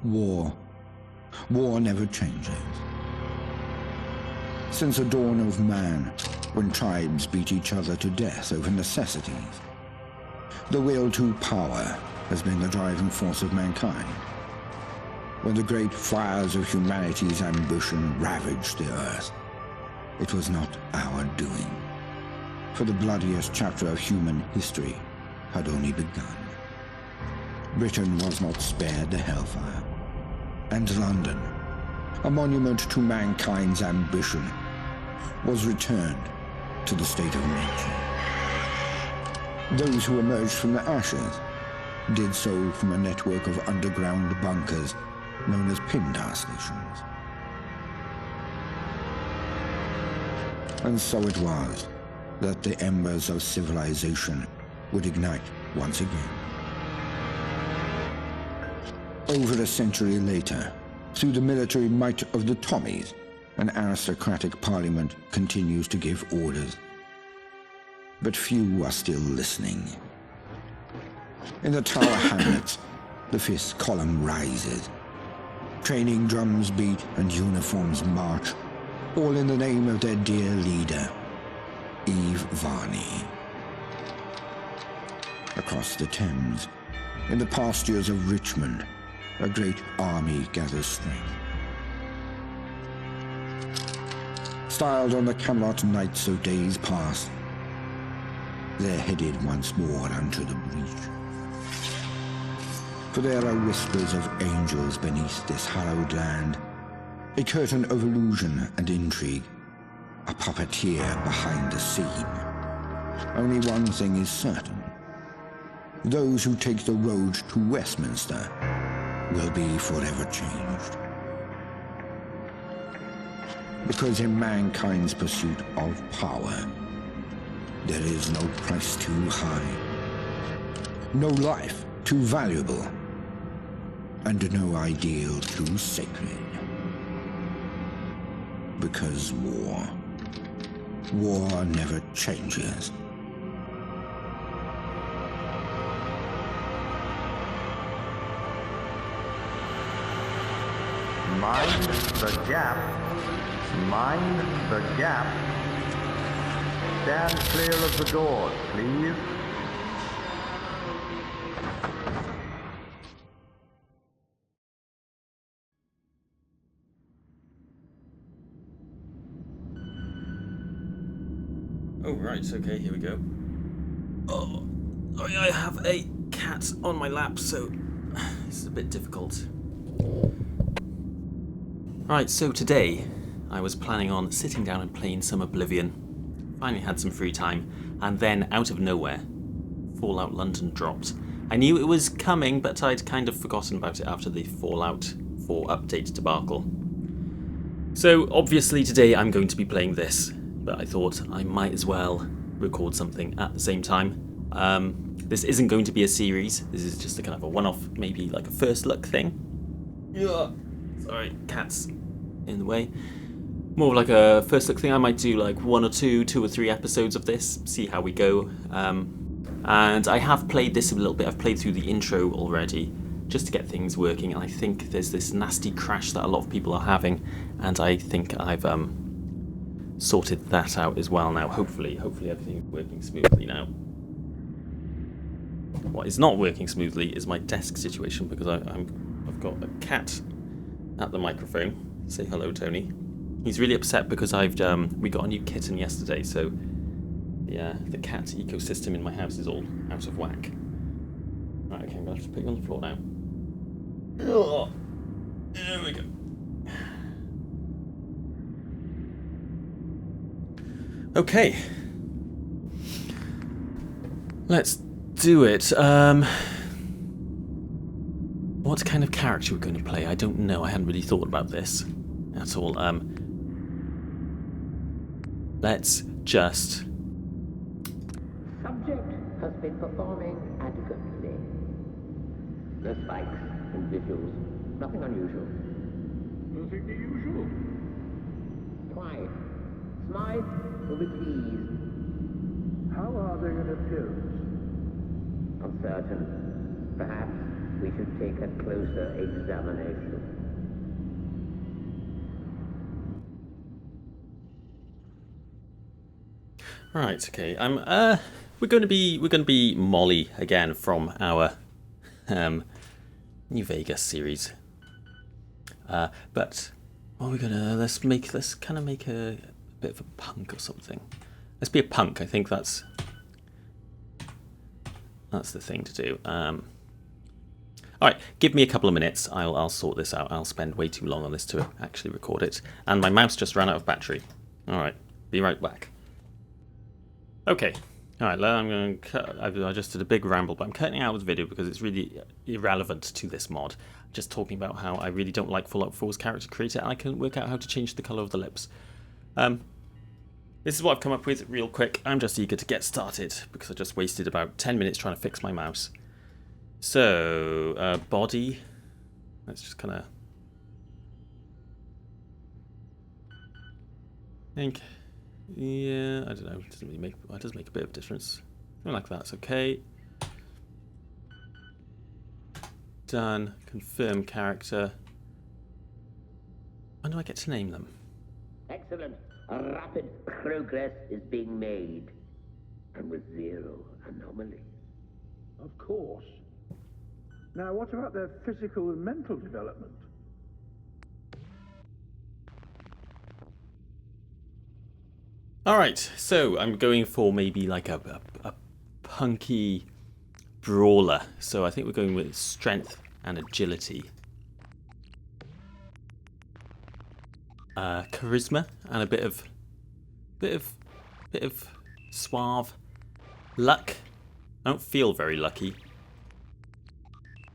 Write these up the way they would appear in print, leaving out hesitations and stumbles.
War. War never changes. Since the dawn of man, when tribes beat each other to death over necessities, the will to power has been the driving force of mankind. When the great fires of humanity's ambition ravaged the earth, it was not our doing, for the bloodiest chapter of human history had only begun. Britain was not spared the hellfire, and London, a monument to mankind's ambition, was returned to the state of nature. Those who emerged from the ashes did so from a network of underground bunkers known as Pindar stations. And so it was that the embers of civilization would ignite once again. Over a century later, through the military might of the Tommies, an aristocratic parliament continues to give orders. But few are still listening. In the Tower Hamlets, the fifth column rises. Training drums beat and uniforms march, all in the name of their dear leader, Eve Varney. Across the Thames, in the pastures of Richmond, a great army gathers strength. Styled on the Camelot knights of days past, they're headed once more unto the breach. For there are whispers of angels beneath this hallowed land, a curtain of illusion and intrigue, a puppeteer behind the scene. Only one thing is certain. Those who take the road to Westminster will be forever changed. Because in mankind's pursuit of power, there is no price too high, no life too valuable, and no ideal too sacred. Because war never changes. Mind the gap. Mind the gap. Stand clear of the doors, please. Oh, right, okay, here we go. Oh, I have a cat on my lap, so this is a bit difficult. Right, so today I was planning on sitting down and playing some Oblivion. Finally had some free time, and then out of nowhere, Fallout London dropped. I knew it was coming, but I'd kind of forgotten about it after the Fallout 4 update debacle. So obviously today I'm going to be playing this, but I thought I might as well record something at the same time. This isn't going to be a series, this is just a kind of a one-off, maybe like a first look thing. Yeah. Sorry, cat's in the way. More of like a first look thing. I might do like two or three episodes of this, see how we go. And I have played this a little bit. I've played through the intro already, just to get things working. And I think there's this nasty crash that a lot of people are having, and I think I've sorted that out as well now. Hopefully everything's working smoothly now. What is not working smoothly is my desk situation, because I've got a cat at the microphone. Say hello, Tony. He's really upset because we got a new kitten yesterday, so yeah, the cat ecosystem in my house is all out of whack. Right, okay, I'm gonna have to put you on the floor now. Oh, there we go. Okay, let's do it. What kind of character we're going to play? I don't know. I hadn't really thought about this at all. Let's just... Subject has been performing adequately. No spikes and visuals. Nothing unusual. Nothing unusual. Quiet. Smythe will be pleased. How are they in appearance? Uncertain. Perhaps we should take a closer examination. Right, okay. We're going to be Molly again from our New Vegas series. But what are we gonna let's kind of make a bit of a punk or something. Let's be a punk. I think that's the thing to do. All right, give me a couple of minutes. I'll sort this out. I'll spend way too long on this to actually record it, and my mouse just ran out of battery. All right, be right back. Okay. All right, I'm going to cut. I just did a big ramble, but I'm cutting out this video because it's really irrelevant to this mod. Just talking about how I really don't like Fallout 4's character creator, and I couldn't work out how to change the colour of the lips. This is what I've come up with real quick. I'm just eager to get started because I just wasted about 10 minutes trying to fix my mouse. So, body. Let's just kind of think. Yeah, I don't know. It doesn't really make. It does make a bit of difference. Something like that's okay. Done. Confirm character. When do I get to name them? Excellent. Rapid progress is being made. And with zero anomaly. Of course. Now, what about their physical and mental development? Alright, so I'm going for maybe like a punky brawler. So I think we're going with strength and agility. Charisma and a bit of suave. Luck. I don't feel very lucky.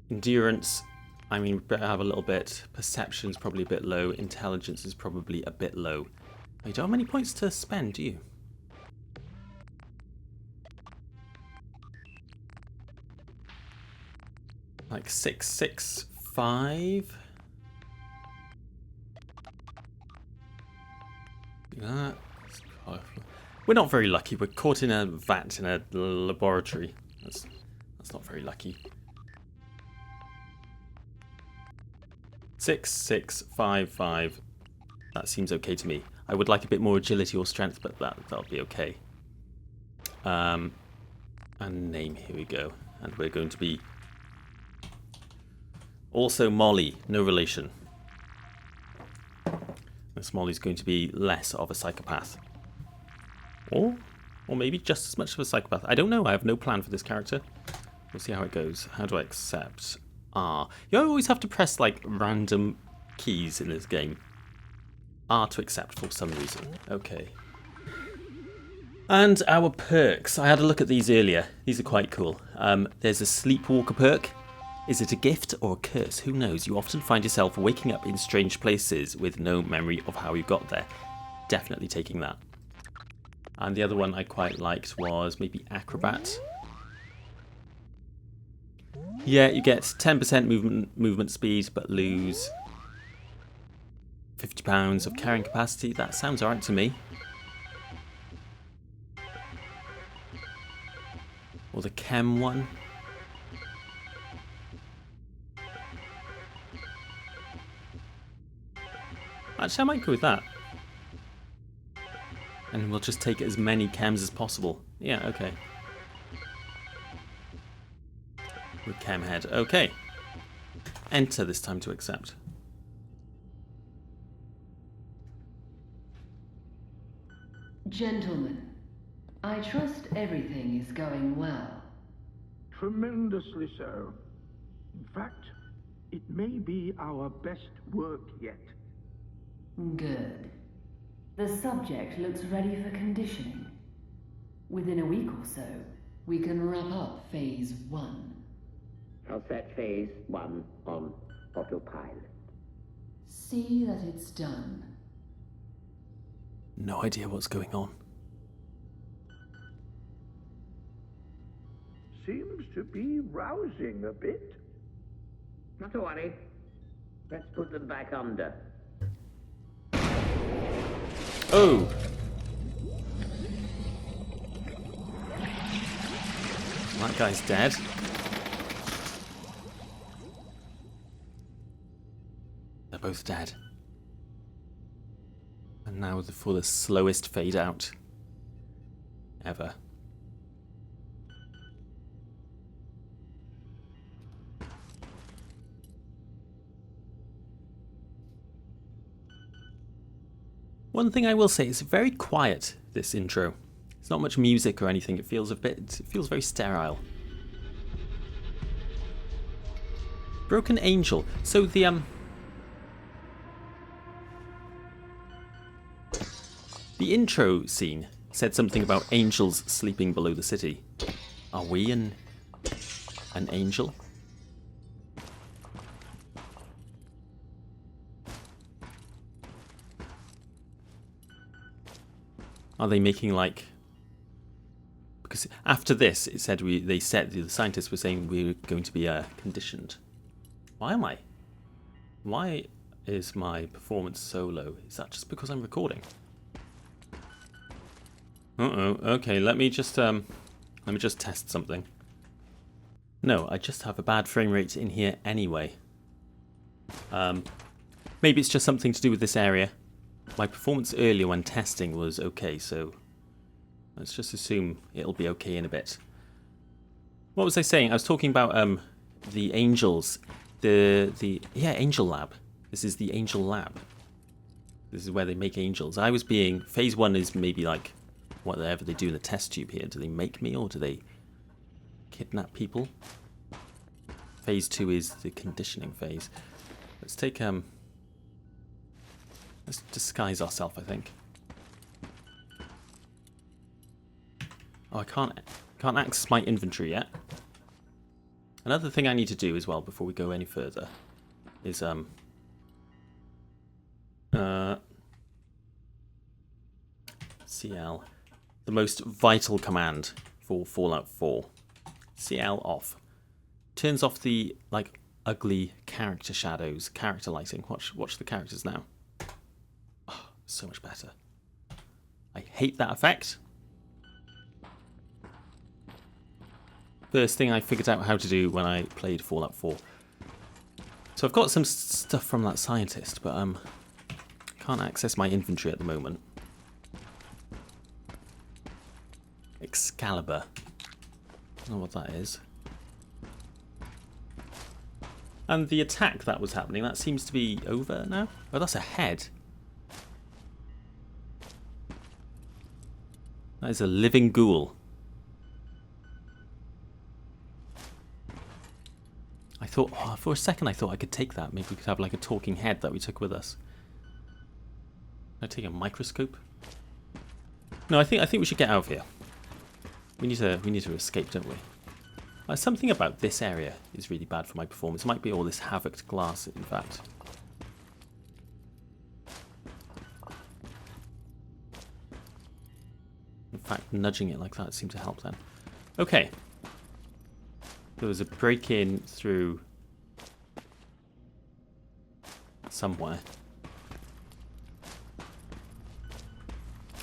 Endurance. I mean, better have a little bit. Perception's probably a bit low. Intelligence is probably a bit low. You don't have many points to spend, do you? Like 6, 6, 5. Do that. We're not very lucky. We're caught in a vat in a laboratory. That's not very lucky. 6, 6, 5, 5. That seems okay to me. I would like a bit more agility or strength, but that'll be okay. And name, here we go. And we're going to be also Molly, no relation. This Molly's going to be less of a psychopath. Or maybe just as much of a psychopath. I don't know, I have no plan for this character. We'll see how it goes. How do I accept? R. You always have to press like random keys in this game. R to accept for some reason. Okay. And our perks. I had a look at these earlier. These are quite cool. There's a Sleepwalker perk. Is it a gift or a curse? Who knows? You often find yourself waking up in strange places with no memory of how you got there. Definitely taking that. And the other one I quite liked was maybe Acrobat. Yeah, you get 10% movement speed, but lose 50 pounds of carrying capacity. That sounds alright to me. Or the Chem one. Actually, I might go with that. And we'll just take as many chems as possible. Yeah, okay. With chem head. Okay. Enter this time to accept. Gentlemen, I trust everything is going well. Tremendously so. In fact, it may be our best work yet. Good. The subject looks ready for conditioning. Within a week or so, we can wrap up Phase 1. I'll set Phase 1 on autopilot. See that it's done. No idea what's going on. Seems to be rousing a bit. Not to worry. Let's put them back under. Oh! That guy's dead. they're both dead. And now for the slowest fade out ever. One thing I will say, it's very quiet, this intro. It's not much music or anything. It feels very sterile. Broken Angel. So the intro scene said something about angels sleeping below the city. Are we an angel? Are they making like... Because after this, it said the scientists were saying we're going to be conditioned. Why am I? Why is my performance so low? Is that just because I'm recording? Okay, let me just test something. No, I just have a bad frame rate in here anyway. Maybe it's just something to do with this area. My performance earlier when testing was okay, so let's just assume it'll be okay in a bit. What was I saying? I was talking about the angels. Angel Lab. This is the Angel Lab. This is where they make angels. Phase 1 is maybe like whatever they do in the test tube here. Do they make me or do they kidnap people? Phase 2 is the conditioning phase. Let's take let's disguise ourselves, I think. Oh, I can't access my inventory yet. Another thing I need to do as well before we go any further is CL, the most vital command for Fallout 4. CL off. Turns off the like ugly character shadows, character lighting. Watch the characters now. Oh, so much better. I hate that effect. First thing I figured out how to do when I played Fallout 4. So I've got some stuff from that scientist, but can't access my inventory at the moment. Excalibur. I don't know what that is. And the attack that was happening, that seems to be over now. Oh, that's a head. That is a living ghoul. I thought, for a second I thought I could take that. Maybe we could have like a talking head that we took with us. Can I take a microscope? No, I think we should get out of here. We need to escape, don't we? Something about this area is really bad for my performance. It might be all this havocked glass, in fact. In fact, nudging it like that seemed to help then. Okay. There was a break-in through somewhere.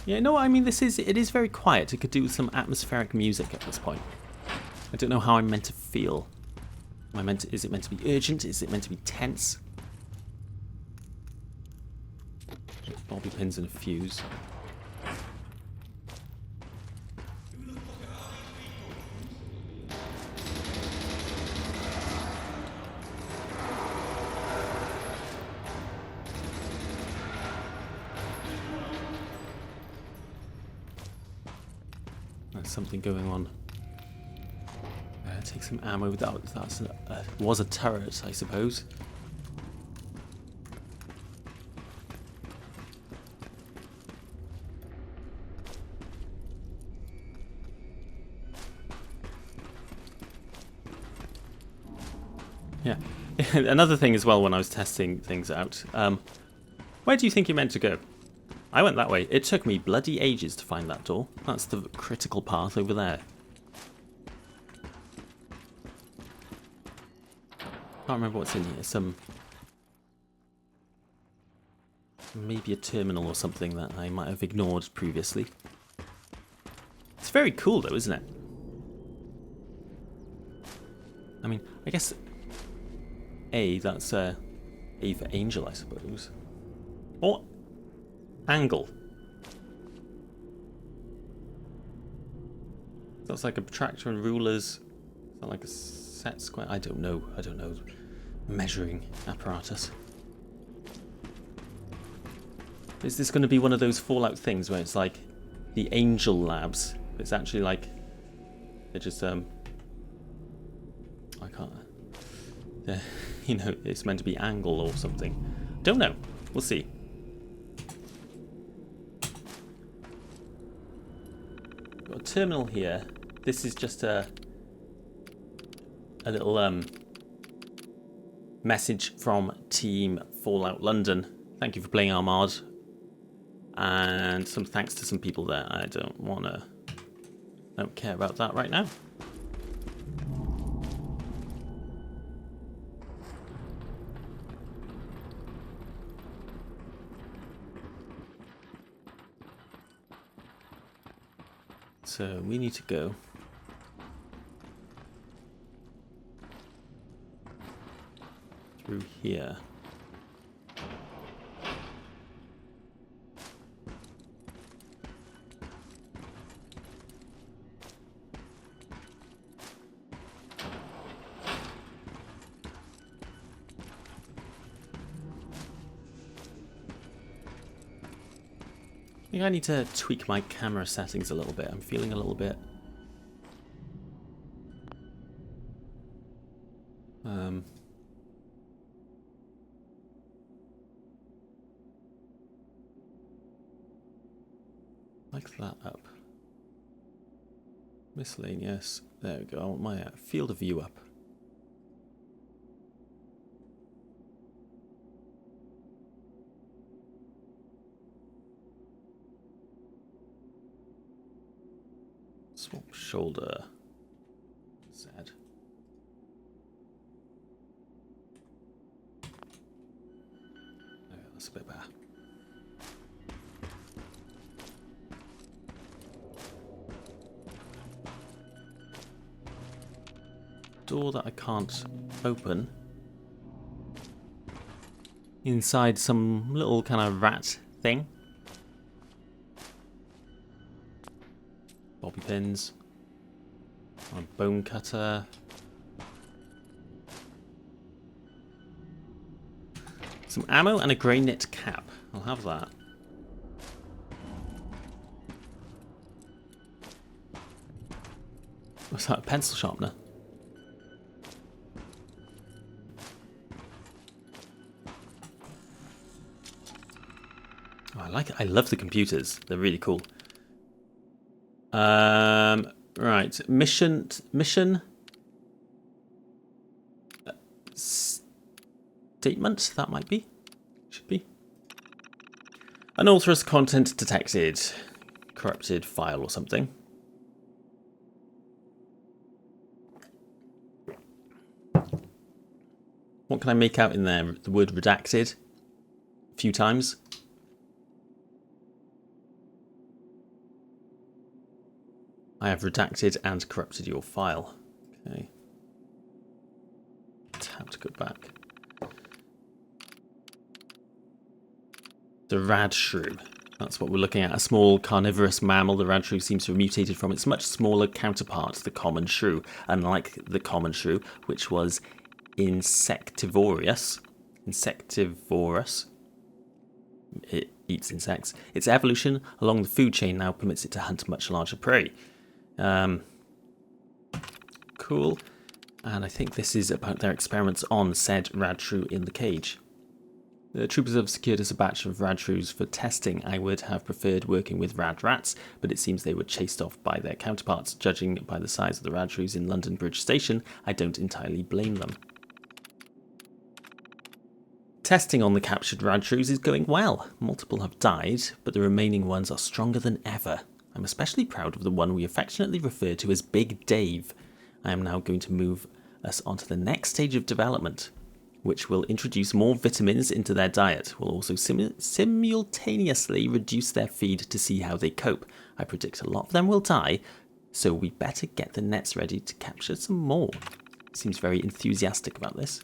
Yeah, no, I mean, it is very quiet. It could do with some atmospheric music at this point. I don't know how I'm meant to feel. Is it meant to be urgent? Is it meant to be tense? Bobby pins and a fuse. There's something going on. Take some ammo. That was a turret, I suppose. Yeah. Another thing as well when I was testing things out. Where do you think you're meant to go? I went that way. It took me bloody ages to find that door. That's the critical path over there. Can't remember what's in here. Maybe a terminal or something that I might have ignored previously. It's very cool though, isn't it? I mean, I guess that's A for angel, I suppose. Or angle. Looks like a protractor and rulers. Is that like a set square? I don't know. I don't know. Measuring apparatus. Is this going to be one of those Fallout things where it's like the angel labs? It's actually like they're just I can't. You know, it's meant to be angle or something. Don't know. We'll see. Got a terminal here. This is just a little message from Team Fallout London. Thank you for playing Armad. And some thanks to some people there. I don't care about that right now. So we need to go through here. I think I need to tweak my camera settings a little bit. I'm feeling a little bit like that up. Miscellaneous. There we go. I want my field of view up. Swap shoulder. Sad. Okay, that's a bit better. Door that I can't open. Inside some little kind of rat thing. Bobby pins. A bone cutter. Some ammo and a grey knit cap. I'll have that. What's that? A pencil sharpener? Oh, I like it. I love the computers. They're really cool. Right, mission statement, that might be, should be. Unauthorized content detected, corrupted file or something. What can I make out in there? The word redacted a few times. I have redacted and corrupted your file. Okay. Tab to go back. The radshrew. That's what we're looking at. A small carnivorous mammal. The radshrew seems to have mutated from its much smaller counterpart, the common shrew. Unlike the common shrew, which was insectivorous. It eats insects. Its evolution along the food chain now permits it to hunt much larger prey. Cool. And I think this is about their experiments on said radshrew in the cage. The troopers have secured us a batch of radshrews for testing. I would have preferred working with rad rats, but it seems they were chased off by their counterparts. Judging by the size of the radshrews in London Bridge Station, I don't entirely blame them. Testing on the captured radshrews is going well. Multiple have died, but the remaining ones are stronger than ever. I'm especially proud of the one we affectionately refer to as Big Dave. I am now going to move us onto the next stage of development, which will introduce more vitamins into their diet. We'll also simultaneously reduce their feed to see how they cope. I predict a lot of them will die, so we better get the nets ready to capture some more. Seems very enthusiastic about this.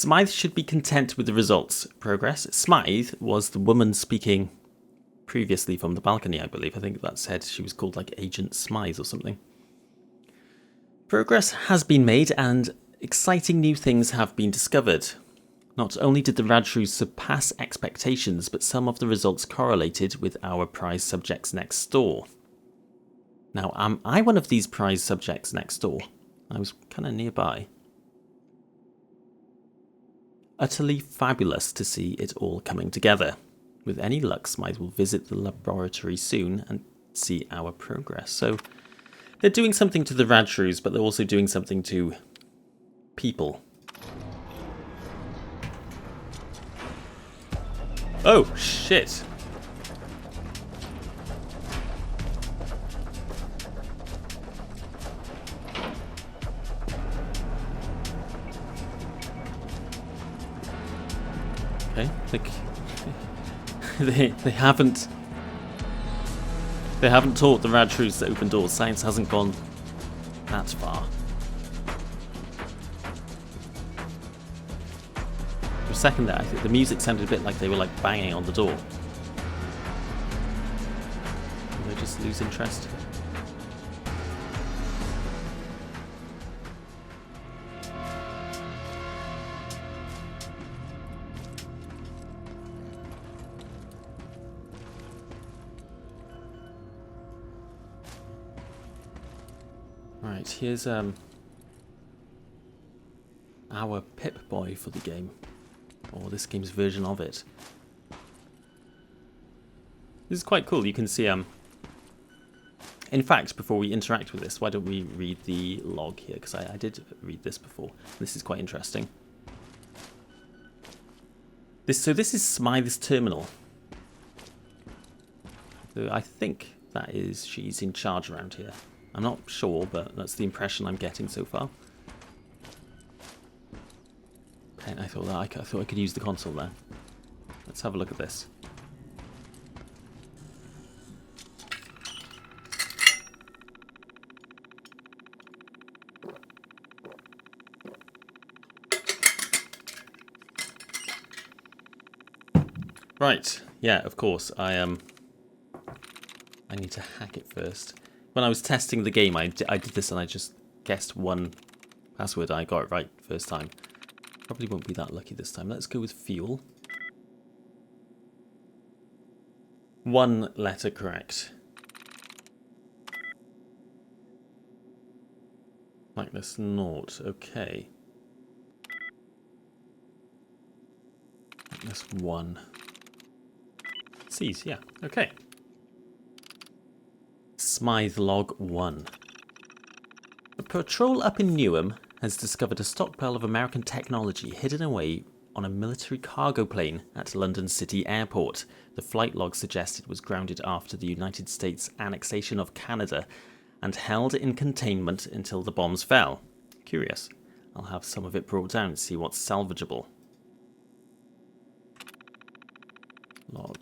Smythe should be content with the results. Progress. Smythe was the woman speaking previously from the balcony, I believe. I think that said she was called like Agent Smythe or something. Progress has been made and exciting new things have been discovered. Not only did the Radshrews surpass expectations, but some of the results correlated with our prize subjects next door. Now, am I one of these prize subjects next door? I was kind of nearby. Utterly fabulous to see it all coming together. With any luck, Smythe will visit the laboratory soon and see our progress. So, they're doing something to the Radshrews, but they're also doing something to people. Oh, shit. Okay, they haven't taught the Radshrews to open doors. Science hasn't gone that far. For a second there, I think the music sounded a bit like they were like banging on the door. Did I just lose interest? Right, here's our Pip-Boy for the game, or this game's version of it. This is quite cool. You can see in fact, before we interact with this, why don't we read the log here, because I did read this before. This is quite interesting. This is Smythe's terminal. So I think that is she's in charge around here. I'm not sure, but that's the impression I'm getting so far. And I thought I could use the console there. Let's have a look at this. Right, yeah, of course. I need to hack it first. When I was testing the game, I did this and I just guessed one password. I got it right first time. Probably won't be that lucky this time. Let's go with fuel. 1 letter correct. Magnus naught. Okay. Magnus 1. C's, yeah. Okay. Smythe log 1. A patrol up in Newham has discovered a stockpile of American technology hidden away on a military cargo plane at London City Airport. The flight log suggested was grounded after the United States annexation of Canada and held in containment until the bombs fell. Curious. I'll have some of it brought down and see what's salvageable. Log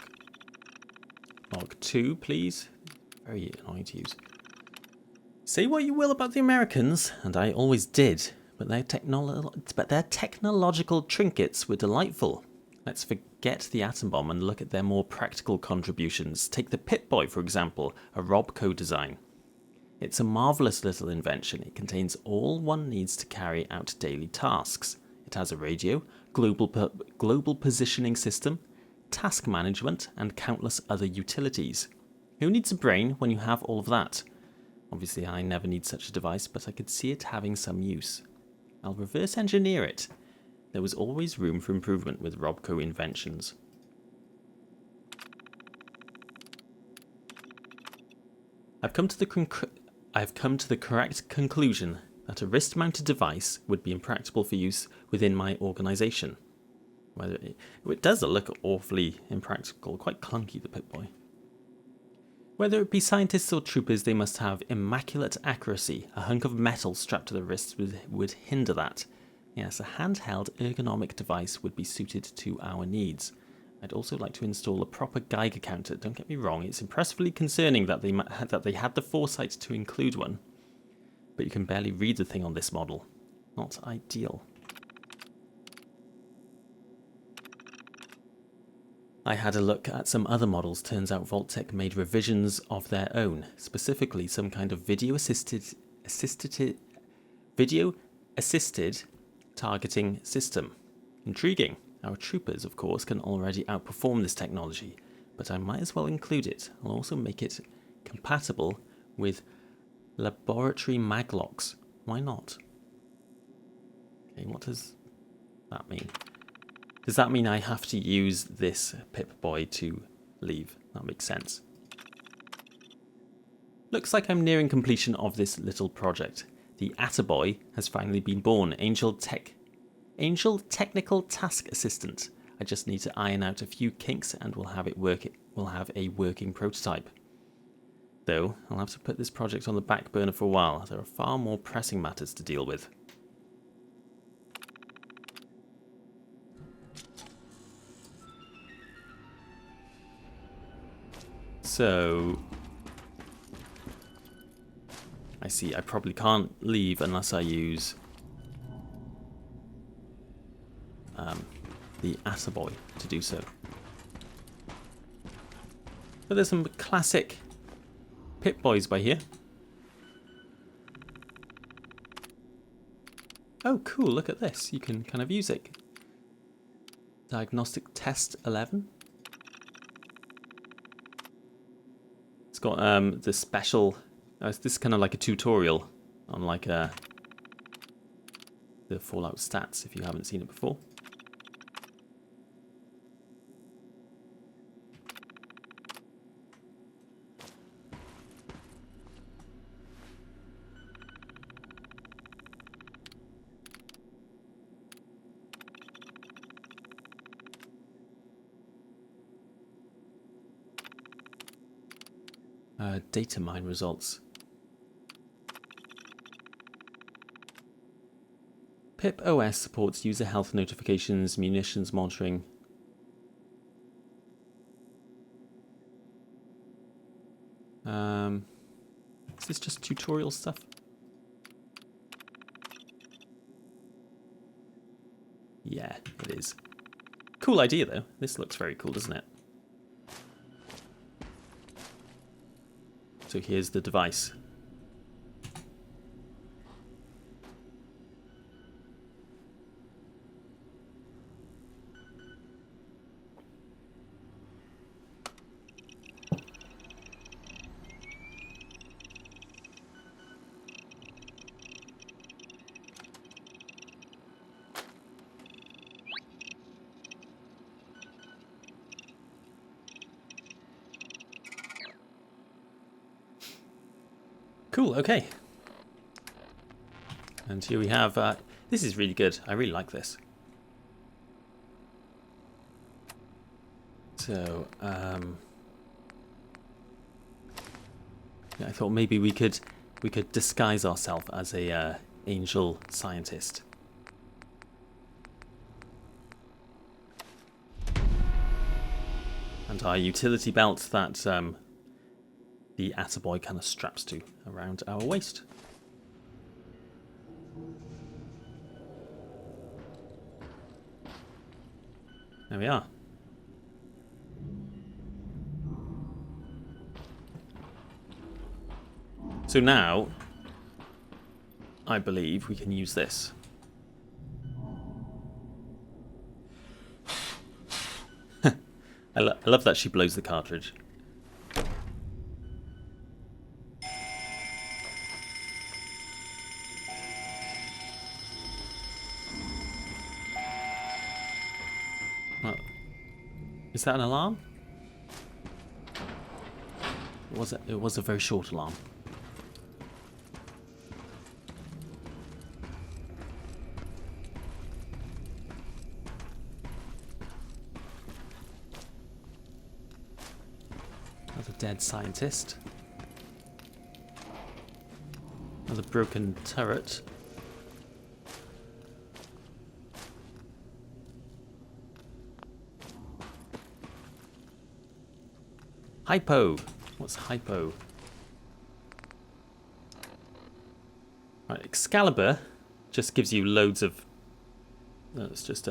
2, please. Very annoying to use. Say what you will about the Americans, and I always did, but their technological trinkets were delightful. Let's forget the atom bomb and look at their more practical contributions. Take the Pip-Boy, for example, a Robco design. It's a marvellous little invention. It contains all one needs to carry out daily tasks. It has a radio, global positioning system, task management, and countless other utilities. Who needs a brain when you have all of that? Obviously, I never need such a device, but I could see it having some use. I'll reverse engineer it. There was always room for improvement with Robco inventions. I've come to the correct conclusion that a wrist-mounted device would be impractical for use within my organisation. It does look awfully impractical, quite clunky, the Pip-Boy. Whether it be scientists or troopers, they must have immaculate accuracy. A hunk of metal strapped to the wrist would hinder that. Yes, a handheld ergonomic device would be suited to our needs. I'd also like to install a proper Geiger counter. Don't get me wrong, it's impressively concerning that they had the foresight to include one. But you can barely read the thing on this model. Not ideal. I had a look at some other models. Turns out Vault-Tec made revisions of their own, specifically some kind of video assisted targeting system. Intriguing. Our troopers, of course, can already outperform this technology, but I might as well include it. I'll also make it compatible with laboratory maglocks. Why not? Okay, what does that mean? Does that mean I have to use this Pip-Boy to leave? That makes sense. Looks like I'm nearing completion of this little project. The Attaboy has finally been born. Angel Technical Task Assistant. I just need to iron out a few kinks and we'll have a working prototype. Though, I'll have to put this project on the back burner for a while. There are far more pressing matters to deal with. So, I see, I probably can't leave unless I use the Attaboy to do so. But there's some classic Pip-Boys by here. Oh, cool, look at this. You can kind of use it. Diagnostic Test 11. It's got the special... this is kind of like a tutorial on like the Fallout stats if you haven't seen it before. Data mine results. Pip OS supports user health notifications, munitions monitoring. Is this just tutorial stuff? Yeah, it is. Cool idea though. This looks very cool, doesn't it? So here's the device. Cool, okay. And here we have, this is really good. I really like this. So, yeah, I thought maybe we could disguise ourselves as a angel scientist. And our utility belt that the Attaboy kind of straps to around our waist. There we are. So now, I believe we can use this. I love that she blows the cartridge. Is that an alarm? It was a very short alarm. Another dead scientist. Another broken turret. Hypo. What's hypo? Right, Excalibur just gives you loads of... It's just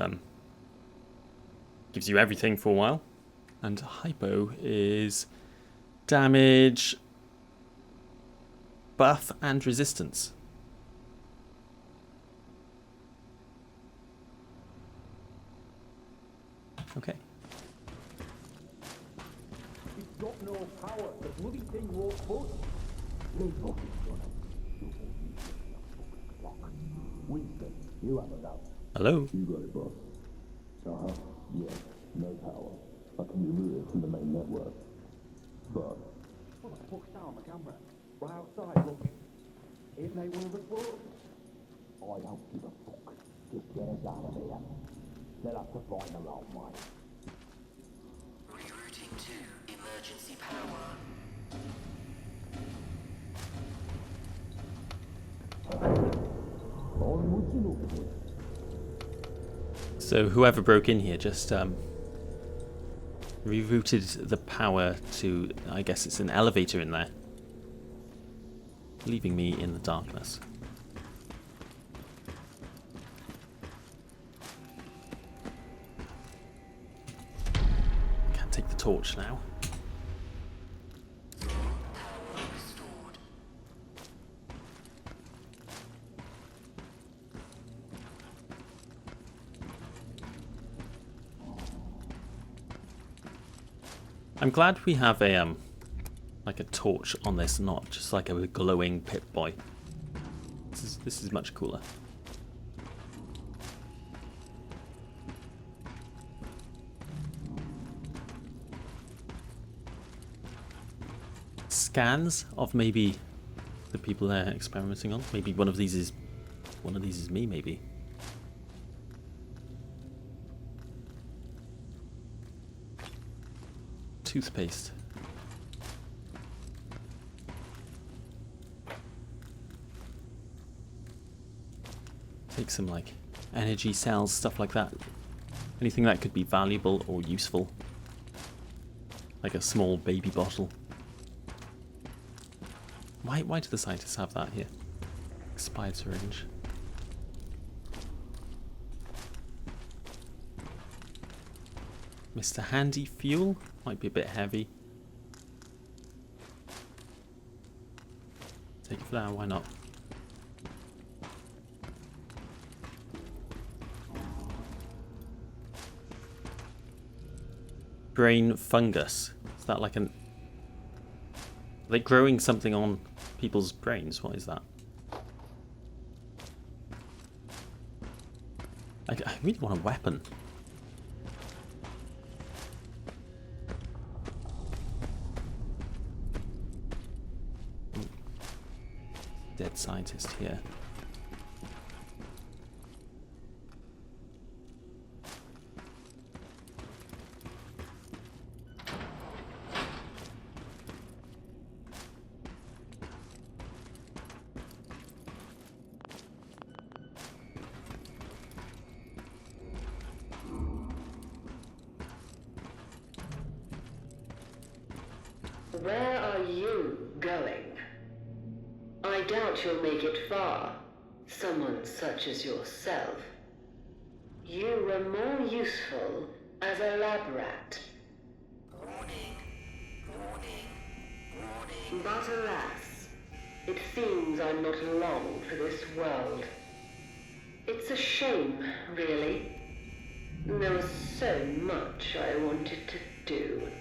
gives you everything for a while. And hypo is damage, buff, and resistance. Okay. It's got no power. The bloody thing won't push. Leave fucking son. Winston, you have a doubt. Hello. You got it, boss. Uh-huh. Yes. No power. I can remove it from the main network. But... What the fuck's down the camera? Right outside, look. Isn't they one of the floors? I don't give a fuck. Just get us out of here. They'll have to find the right way. Rerouting to emergency power. Onwards and upwards. So whoever broke in here just rerouted the power to, I guess it's an elevator in there, leaving me in the darkness. Can't take the torch now. I'm glad we have a like a torch on this, not just like a glowing Pip-Boy. This is much cooler. Scans of maybe the people they're experimenting on. Maybe one of these is me. Maybe. Toothpaste. Take some like energy cells, stuff like that. Anything that could be valuable or useful. Like a small baby bottle. Why do the scientists have that here? Expired syringe. Mr. Handy fuel might be a bit heavy. Take it for now, why not? Brain fungus. Is that like an... Are they growing something on people's brains? What is that? I really want a weapon. Dead scientist here. Where are you going? I doubt you'll make it far, someone such as yourself. You were more useful as a lab rat. Warning. Warning. Warning. But alas, it seems I'm not long for this world. It's a shame, really. There was so much I wanted to do.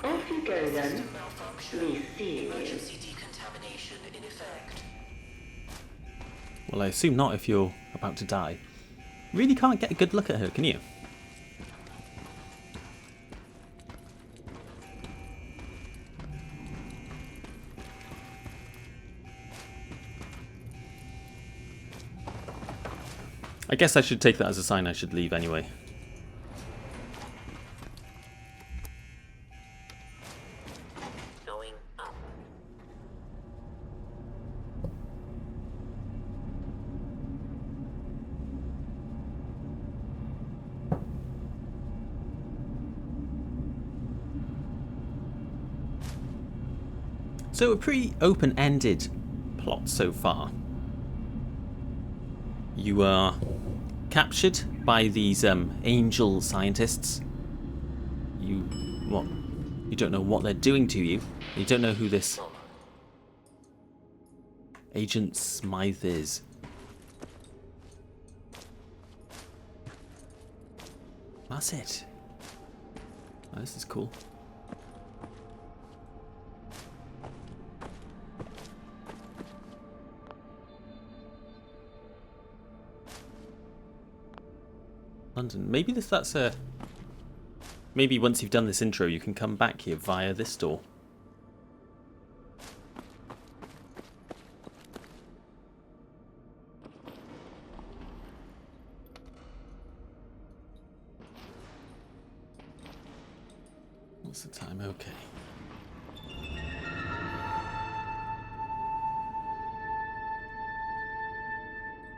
Off you go then. System malfunction. Me seeing you. Emergency decontamination in effect. Well, I assume not if you're about to die. Really can't get a good look at her, can you? I guess I should take that as a sign I should leave anyway. Going up. So a pretty open-ended plot so far. You are captured by these angel scientists. You don't know what they're doing to you. You don't know who this Agent Smythe is. That's it. Oh, this is cool. London. Maybe that's a... Maybe once you've done this intro, you can come back here via this door. What's the time? Okay.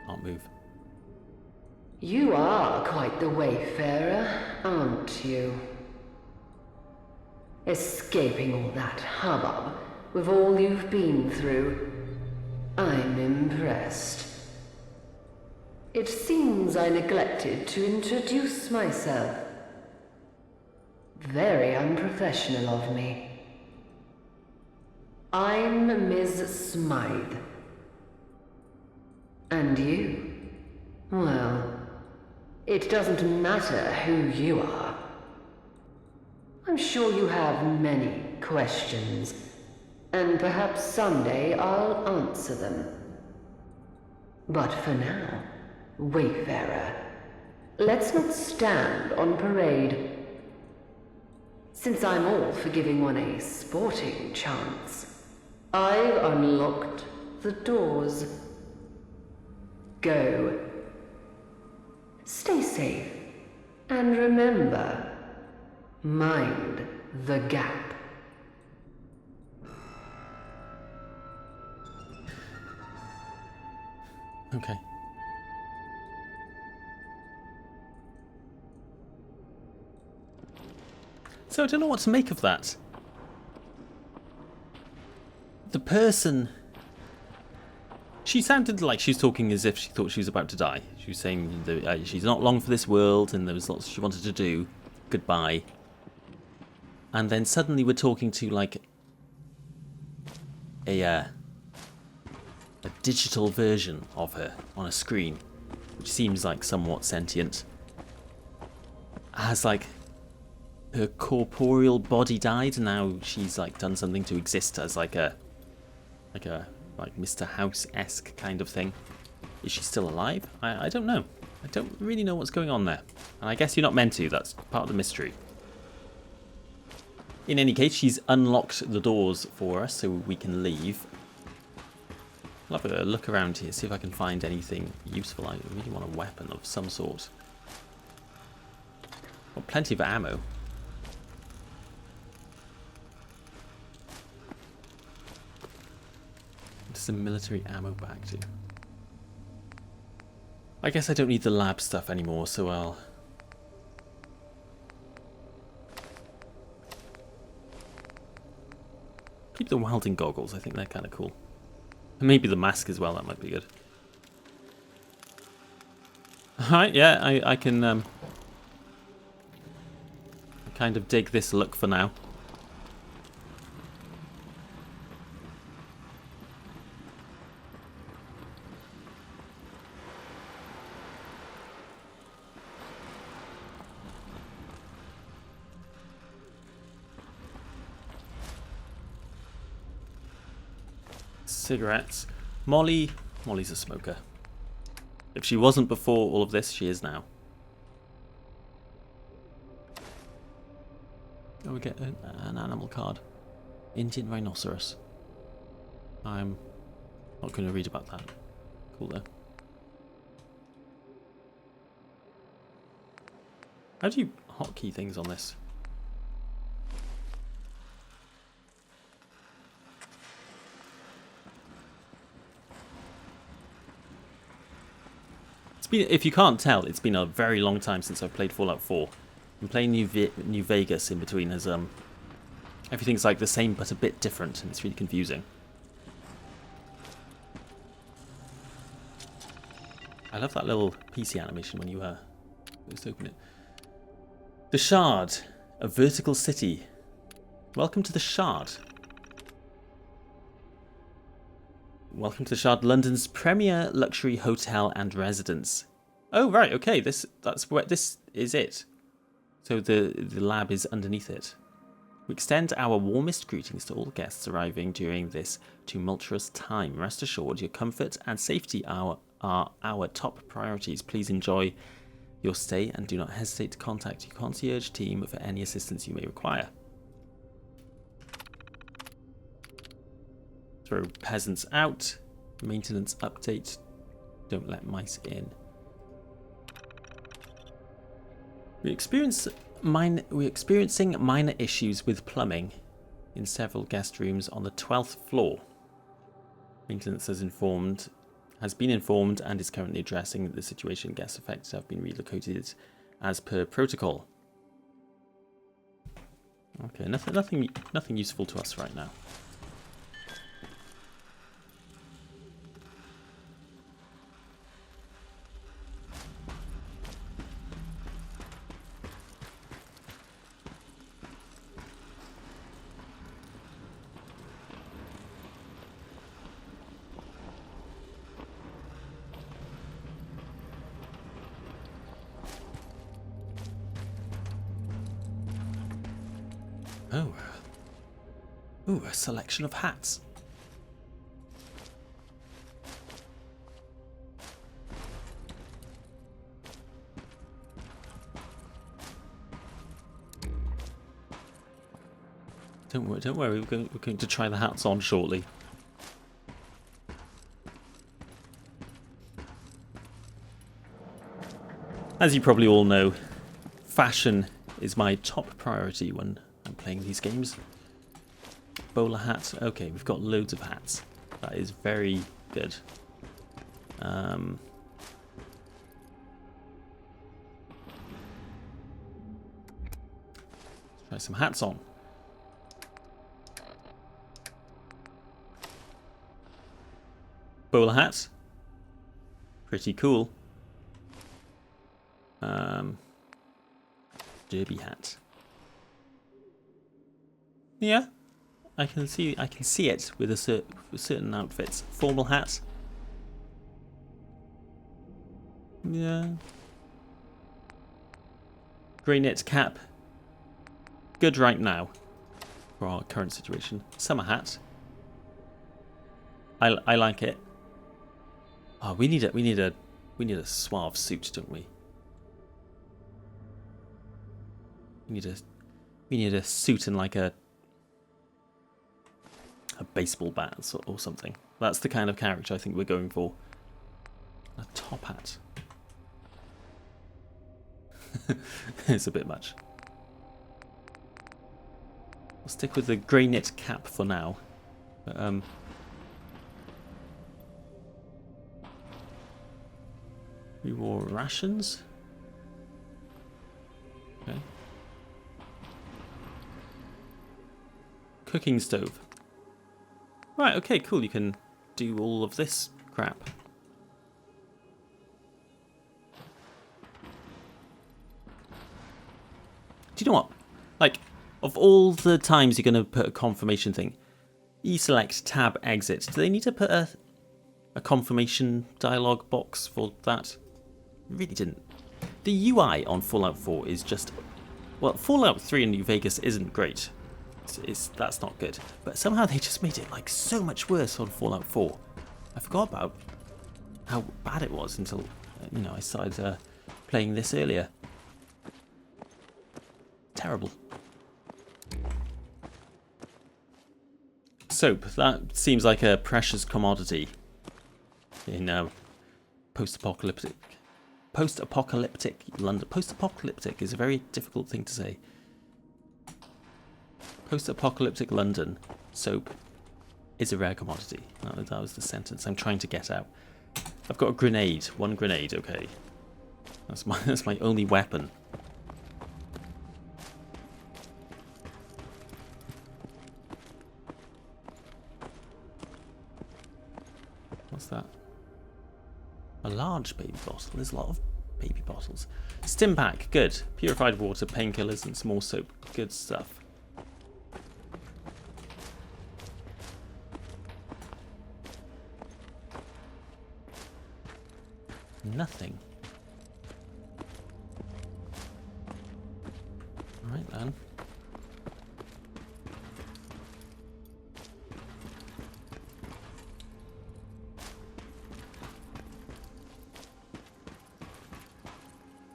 Can't move. You are quite the wayfarer, aren't you? Escaping all that hubbub with all you've been through. I'm impressed. It seems I neglected to introduce myself. Very unprofessional of me. I'm Ms. Smythe. And you? Well, it doesn't matter who you are. I'm sure you have many questions, and perhaps someday I'll answer them. But for now, Wayfarer, let's not stand on parade. Since I'm all for giving one a sporting chance, I've unlocked the doors. Go. Stay safe, and remember, mind the gap. Okay. So I don't know what to make of that. The person... She sounded like she was talking as if she thought she was about to die. She was saying that she's not long for this world and there was lots she wanted to do. Goodbye. And then suddenly we're talking to like a digital version of her on a screen, which seems like somewhat sentient. Has like her corporeal body died and now she's like done something to exist as like Mr. House-esque kind of thing. Is she still alive? I don't know. I don't really know what's going on there. And I guess you're not meant to. That's part of the mystery. In any case, she's unlocked the doors for us so we can leave. I'll have a look around here, see if I can find anything useful. I really want a weapon of some sort. Got plenty of ammo. Some military ammo bag too. I guess I don't need the lab stuff anymore, so I'll... keep the welding goggles, I think they're kind of cool. And maybe the mask as well, that might be good. Alright, yeah, I can kind of dig this look for now. Cigarettes. Molly's a smoker. If she wasn't before all of this, she is now. Oh, we get an animal card. Indian rhinoceros. I'm not going to read about that. Cool though. How do you hotkey things on this? If you can't tell, it's been a very long time since I've played Fallout 4. I'm playing New Vegas in between as everything's like the same but a bit different, and it's really confusing. I love that little PC animation when you just open it. The Shard. A vertical city. Welcome to the Shard. Welcome to the Shard, London's premier luxury hotel and residence. Oh right, okay, this is it. So the lab is underneath it. We extend our warmest greetings to all guests arriving during this tumultuous time. Rest assured, your comfort and safety are our top priorities. Please enjoy your stay and do not hesitate to contact your concierge team for any assistance you may require. Throw peasants out. Maintenance update. Don't let mice in. We're experiencing minor issues with plumbing in several guest rooms on the 12th floor. Maintenance has been informed and is currently addressing the situation. Guests affected have been relocated as per protocol. Okay, nothing useful to us right now. Oh. Ooh, a selection of hats. Don't worry, we're going to try the hats on shortly. As you probably all know, fashion is my top priority when I'm playing these games. Bowler hat. Okay, we've got loads of hats. That is very good. Let's try some hats on. Bowler hat. Pretty cool. Derby hat. Yeah, I can see it with certain outfits. Formal hat. Yeah. Grey knit cap. Good right now for our current situation. Summer hat. I like it. Oh, we need a suave suit, don't we? We need a suit and like a baseball bat or something. That's the kind of character I think we're going for. A top hat. It's a bit much. I'll stick with the grey knit cap for now. But, we wore rations. Okay. Cooking stove. Right, okay, cool. You can do all of this crap. Do you know what? Like, of all the times you're going to put a confirmation thing, E-select, tab, exit. Do they need to put a confirmation dialog box for that? Really didn't. The UI on Fallout 4 is just... Well, Fallout 3 in New Vegas isn't great. That's not good. But somehow they just made it like so much worse on Fallout 4. I forgot about how bad it was until, you know, I started playing this earlier. Terrible. Soap. That seems like a precious commodity in post-apocalyptic London. Post-apocalyptic is a very difficult thing to say. Post-apocalyptic London, soap is a rare commodity. That was the sentence I'm trying to get out. I've got a grenade. One grenade, okay. That's my only weapon. What's that? A large baby bottle. There's a lot of Baby bottles. Stim pack, good. Purified water, painkillers, and some more soap. Good stuff. Nothing. Alright then.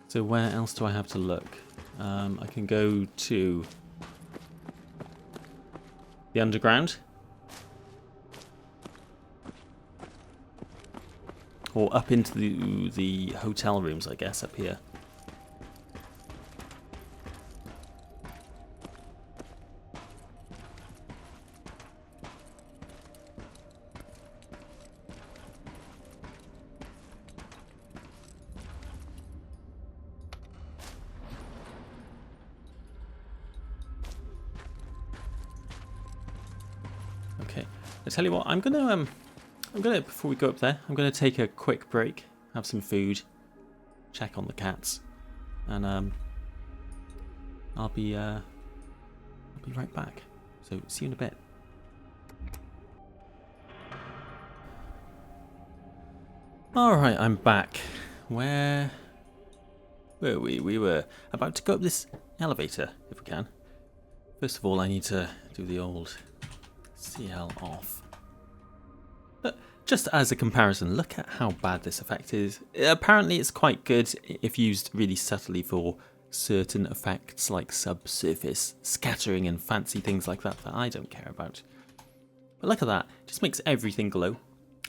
So where else do I have to look? I can go to the underground. Or up into the hotel rooms, I guess, up here. Okay, I tell you what, I'm gonna before we go up there, I'm gonna take a quick break, have some food, check on the cats, and I'll be right back. So see you in a bit. All right, I'm back. Where were we? We were about to go up this elevator, if we can. First of all, I need to do the old CL off. But just as a comparison, look at how bad this effect is. Apparently it's quite good if used really subtly for certain effects like subsurface scattering and fancy things like that I don't care about. But look at that, it just makes everything glow.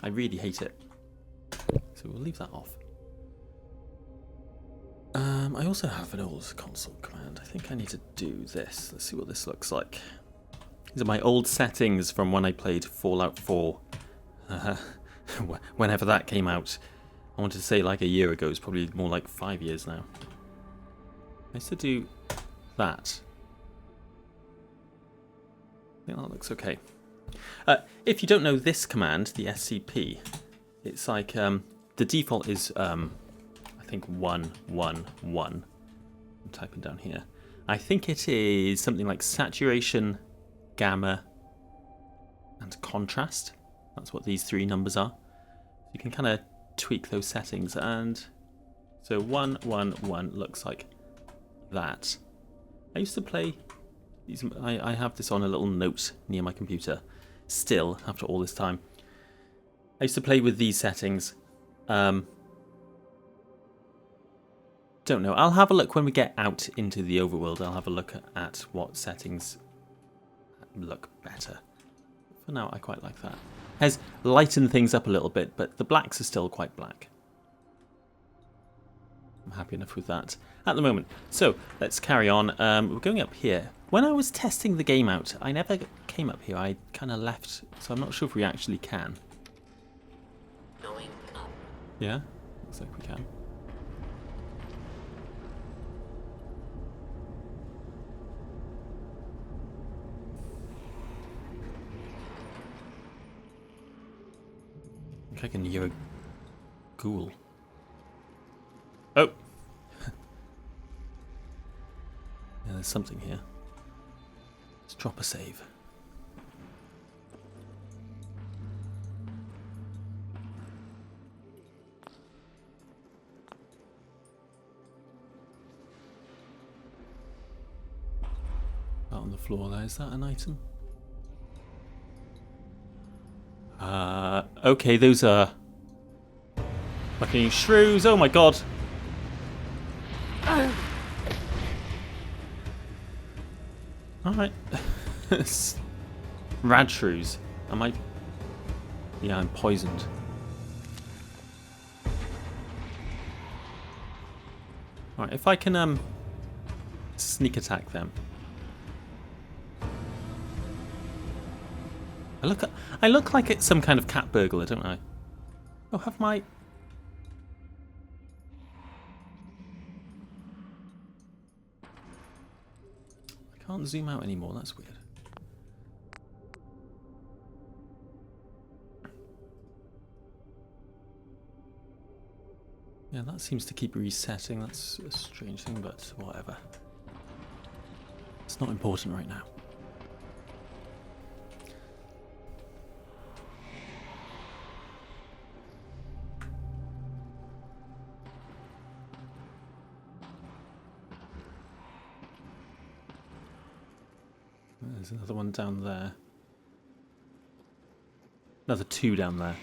I really hate it. So we'll leave that off. I also have an old console command. I think I need to do this. Let's see what this looks like. These are my old settings from when I played Fallout 4. Whenever that came out. I wanted to say like a year ago. It's probably more like 5 years now. I used to do that. I think that looks okay. If you don't know this command, the SCP, it's like the default is I think 111. I'm typing down here. I think it is something like saturation, gamma, and contrast. That's what these three numbers are. You can kind of tweak those settings, and so 111 looks like that. I used to play these. I have this on a little note near my computer. Still, after all this time, I used to play with these settings. Don't know. I'll have a look when we get out into the overworld. I'll have a look at what settings look better. For now, I quite like that. Has lightened things up a little bit, but the blacks are still quite black. I'm happy enough with that at the moment. So let's carry on. We're going up here. When I was testing the game out, I never came up here. I kind of left, so I'm not sure if we actually can. Going up. Yeah, looks like we can. I think I can hear a ghoul. Oh! Yeah, there's something here. Let's drop a save. Out on the floor there, is that an item? Okay, those are fucking shrews. Oh my god. Alright. Rad shrews. Am I? Yeah, I'm poisoned. Alright, if I can sneak attack them. I look like it's some kind of cat burglar, don't I? Oh, have my... I can't zoom out anymore, that's weird. Yeah, that seems to keep resetting. That's a strange thing, but whatever. It's not important right now. There's another one down there. Another two down there.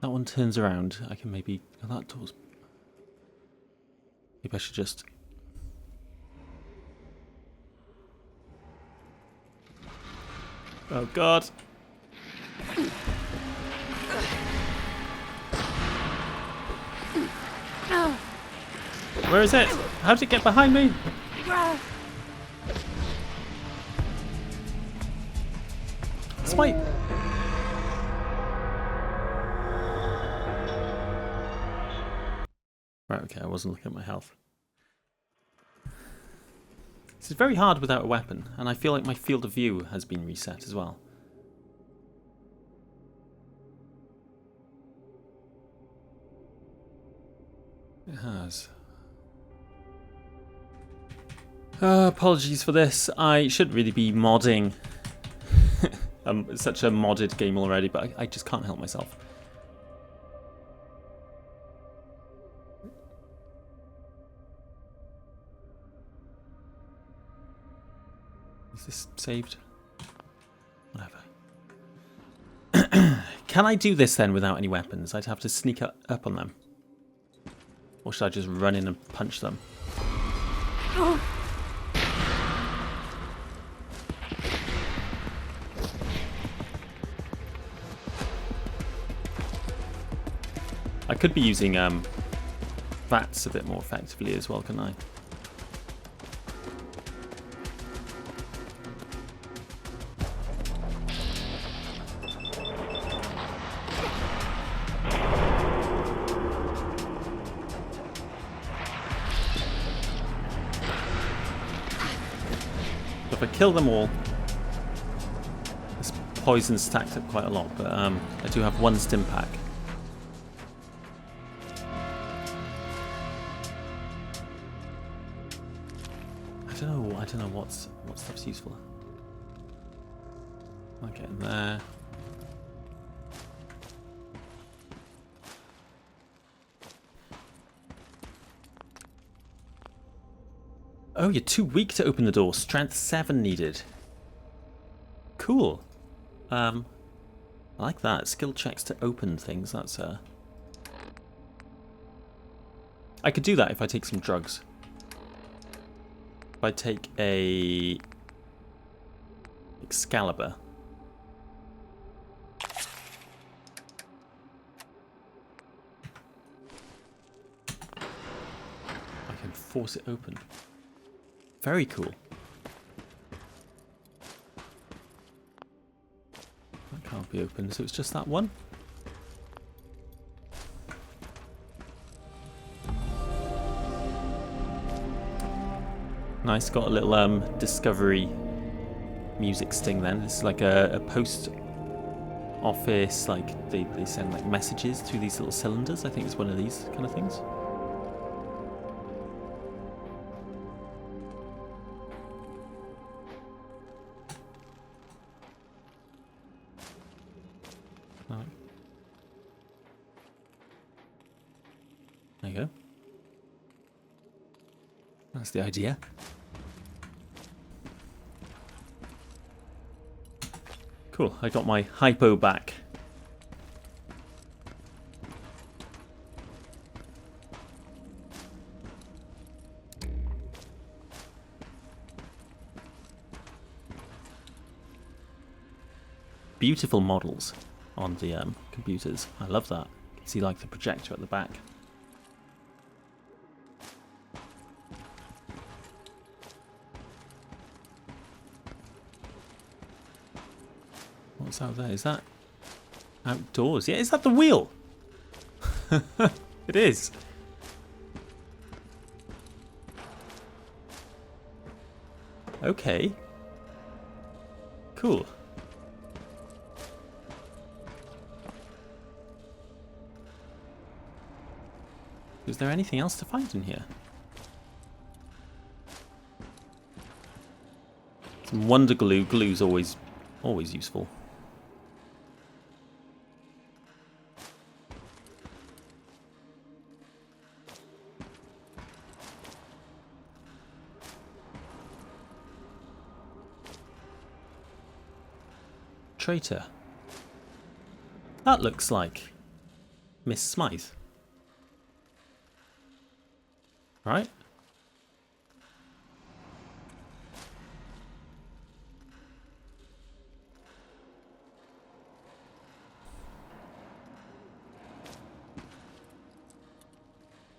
That one turns around. I can maybe... Oh, that door's... Maybe I should just... Oh god! Where is it? How did it get behind me? It's my... Right, okay, I wasn't looking at my health. This is very hard without a weapon, and I feel like my field of view has been reset as well. It has. Apologies for this. I shouldn't really be modding such a modded game already, but I just can't help myself. Is this saved? Whatever. Can I do this then without any weapons? I'd have to sneak up on them. Or should I just run in and punch them? I could be using VATS a bit more effectively as well, couldn't I? If I kill them all, this poison stacked up quite a lot, but I do have one stim pack. I don't know what stuff's useful. I'll get in there. Oh, you're too weak to open the door. Strength 7 needed. Cool. I like that. Skill checks to open things. That's I could do that if I take some drugs. If I take a Excalibur. I can force it open. Very cool. That can't be open, so it's just that one. Nice, got a little discovery music sting then. This is like a post office, like they send like messages through these little cylinders. I think it's one of these kind of things. Right. There you go. That's the idea. Cool, I got my hypo back. Beautiful models on the computers. I love that. You can see like the projector at the back. What's out there? Is that outdoors? Yeah, is that the wheel? It is. Okay. Cool. Is there anything else to find in here? Some wonder glue. Glue's always useful. Traitor. That looks like Miss Smythe. Right?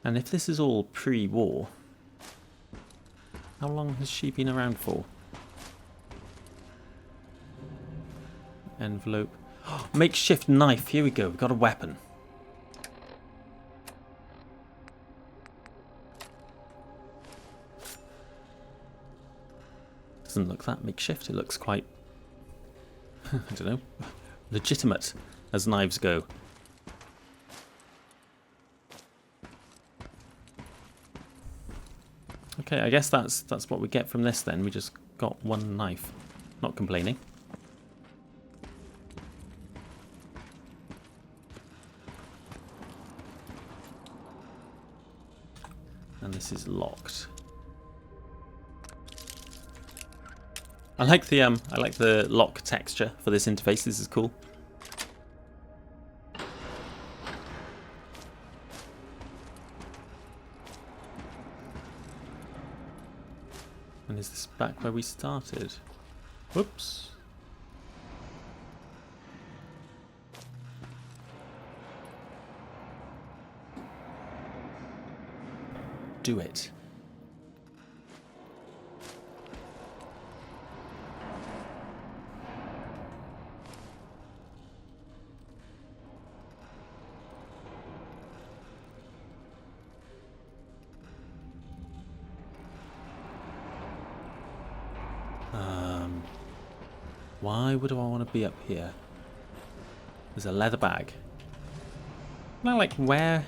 And if this is all pre-war, how long has she been around for? Envelope. Makeshift knife. Here we go. We've got a weapon. Doesn't look that makeshift. It looks quite, I don't know, legitimate as knives go. Okay, I guess that's what we get from this then. We just got one knife. Not complaining. And this is locked. I like the lock texture for this interface. This is cool. And is this back where we started? Whoops. Do it. Why would I want to be up here? There's a leather bag. Can I like wear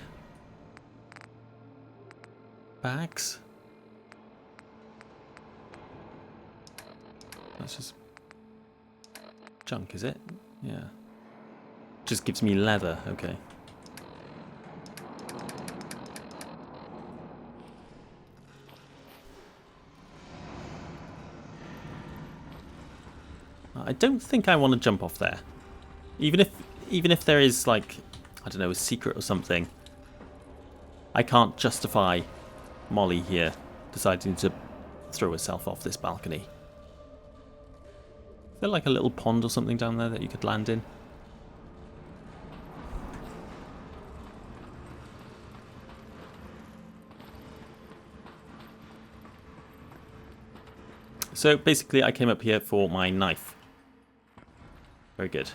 bags? That's just junk, is it? Yeah. Just gives me leather, okay. I don't think I want to jump off there. Even if there is like, I don't know, a secret or something. I can't justify Molly here deciding to throw herself off this balcony. Is there like a little pond or something down there that you could land in? So basically I came up here for my knife. Very good.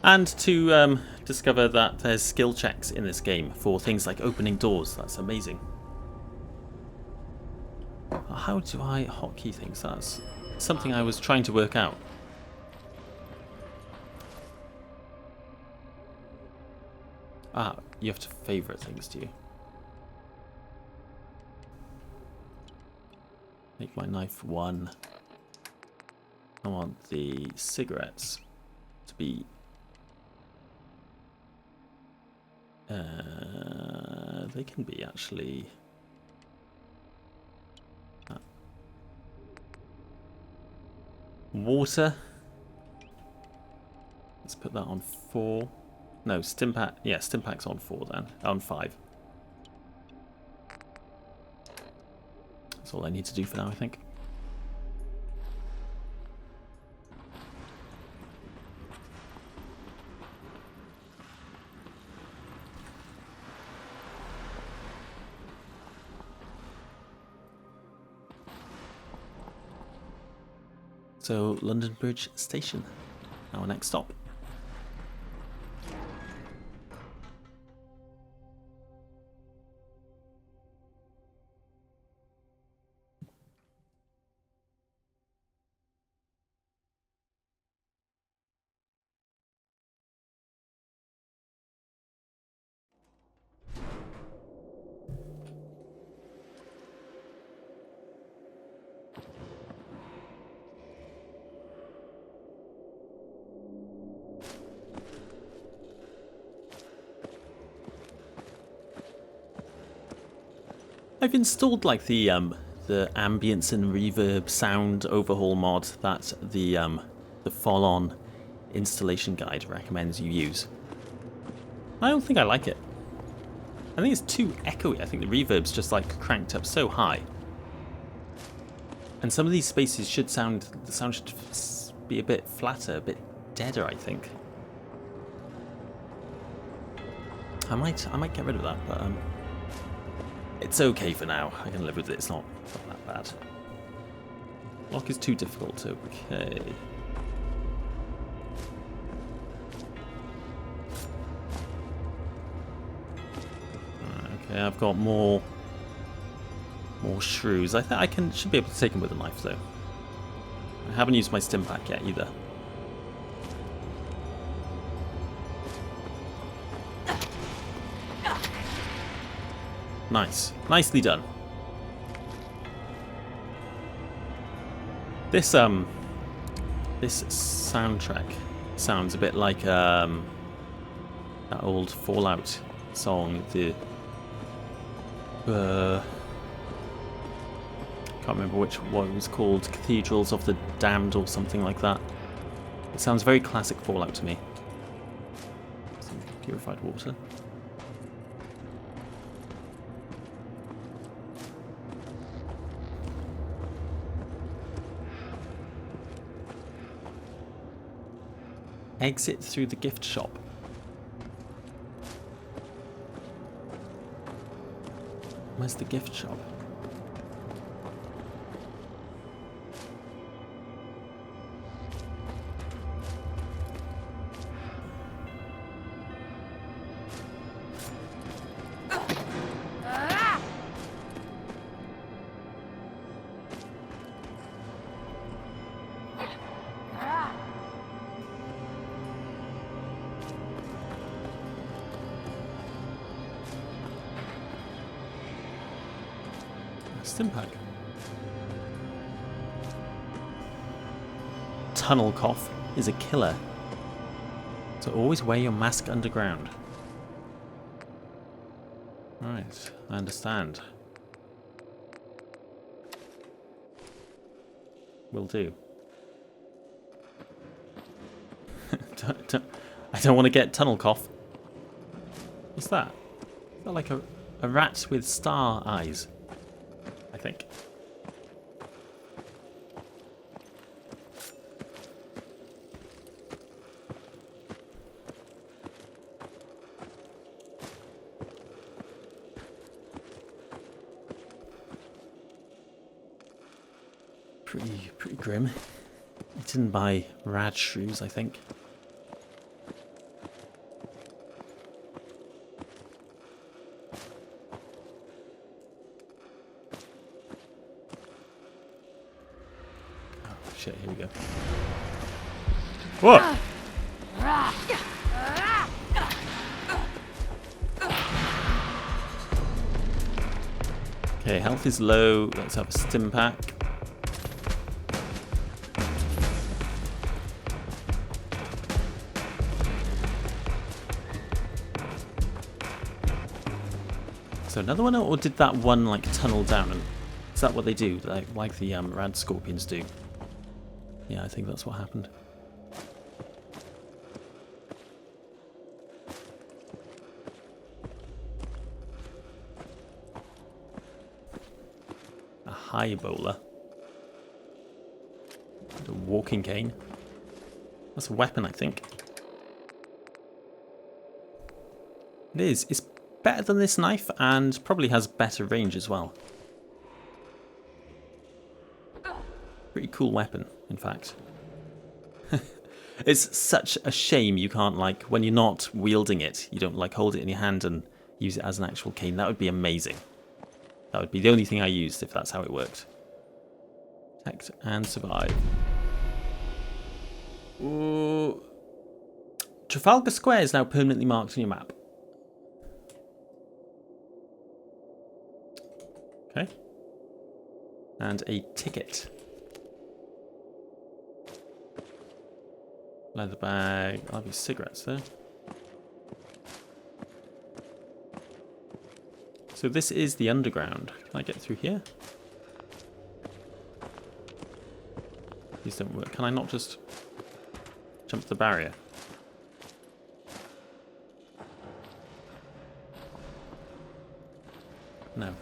And to discover that there's skill checks in this game for things like opening doors. That's amazing. How do I hotkey things? That's something I was trying to work out. Ah, you have to favourite things, do you? Make my knife 1. I want the cigarettes to be... they can be actually... Water. Let's put that on 4. No, Stimpack. Yeah, Stimpack's on 4 then. On 5. That's all I need to do for now, I think. So, London Bridge Station, our next stop. I've installed like the ambience and reverb sound overhaul mod that the Folon installation guide recommends you use. I don't think I like it. I think it's too echoey. I think the reverb's just like cranked up so high. And some of these spaces should the sound should be a bit flatter, a bit deader, I think. I might get rid of that, but it's okay for now. I can live with it. It's not that bad. Lock is too difficult. Okay. Okay, I've got more shrews. I think I should be able to take them with a knife though. I haven't used my stim pack yet either. Nice. Nicely done. This soundtrack sounds a bit like that old Fallout song, can't remember what it was called, Cathedrals of the Damned or something like that. It sounds very classic Fallout to me. Some purified water. Exit through the gift shop. Where's the gift shop? Stimpack. Tunnel cough is a killer, so always wear your mask underground. Right, I understand. Will do. I don't want to get tunnel cough. What's that? Is that like a rat with star eyes? I think. Pretty grim. Eaten by rad shrews, I think. Shit, here we go. Whoa! Okay, health is low. Let's have a stim pack. So another one, or did that one like tunnel down? And is that what they do? Like the rad scorpions do? Yeah, I think that's what happened. A high bowler. And a walking cane. That's a weapon, I think. It is. It's better than this knife and probably has better range as well. Pretty cool weapon, in fact. It's such a shame you can't, like, when you're not wielding it, you don't, like, hold it in your hand and use it as an actual cane. That would be amazing. That would be the only thing I used if that's how it worked. Protect and survive. Ooh. Trafalgar Square is now permanently marked on your map. Okay. And a ticket. Leather bag. I'll have your cigarettes there. So this is the underground. Can I get through here? These don't work. Can I not just jump the barrier? No.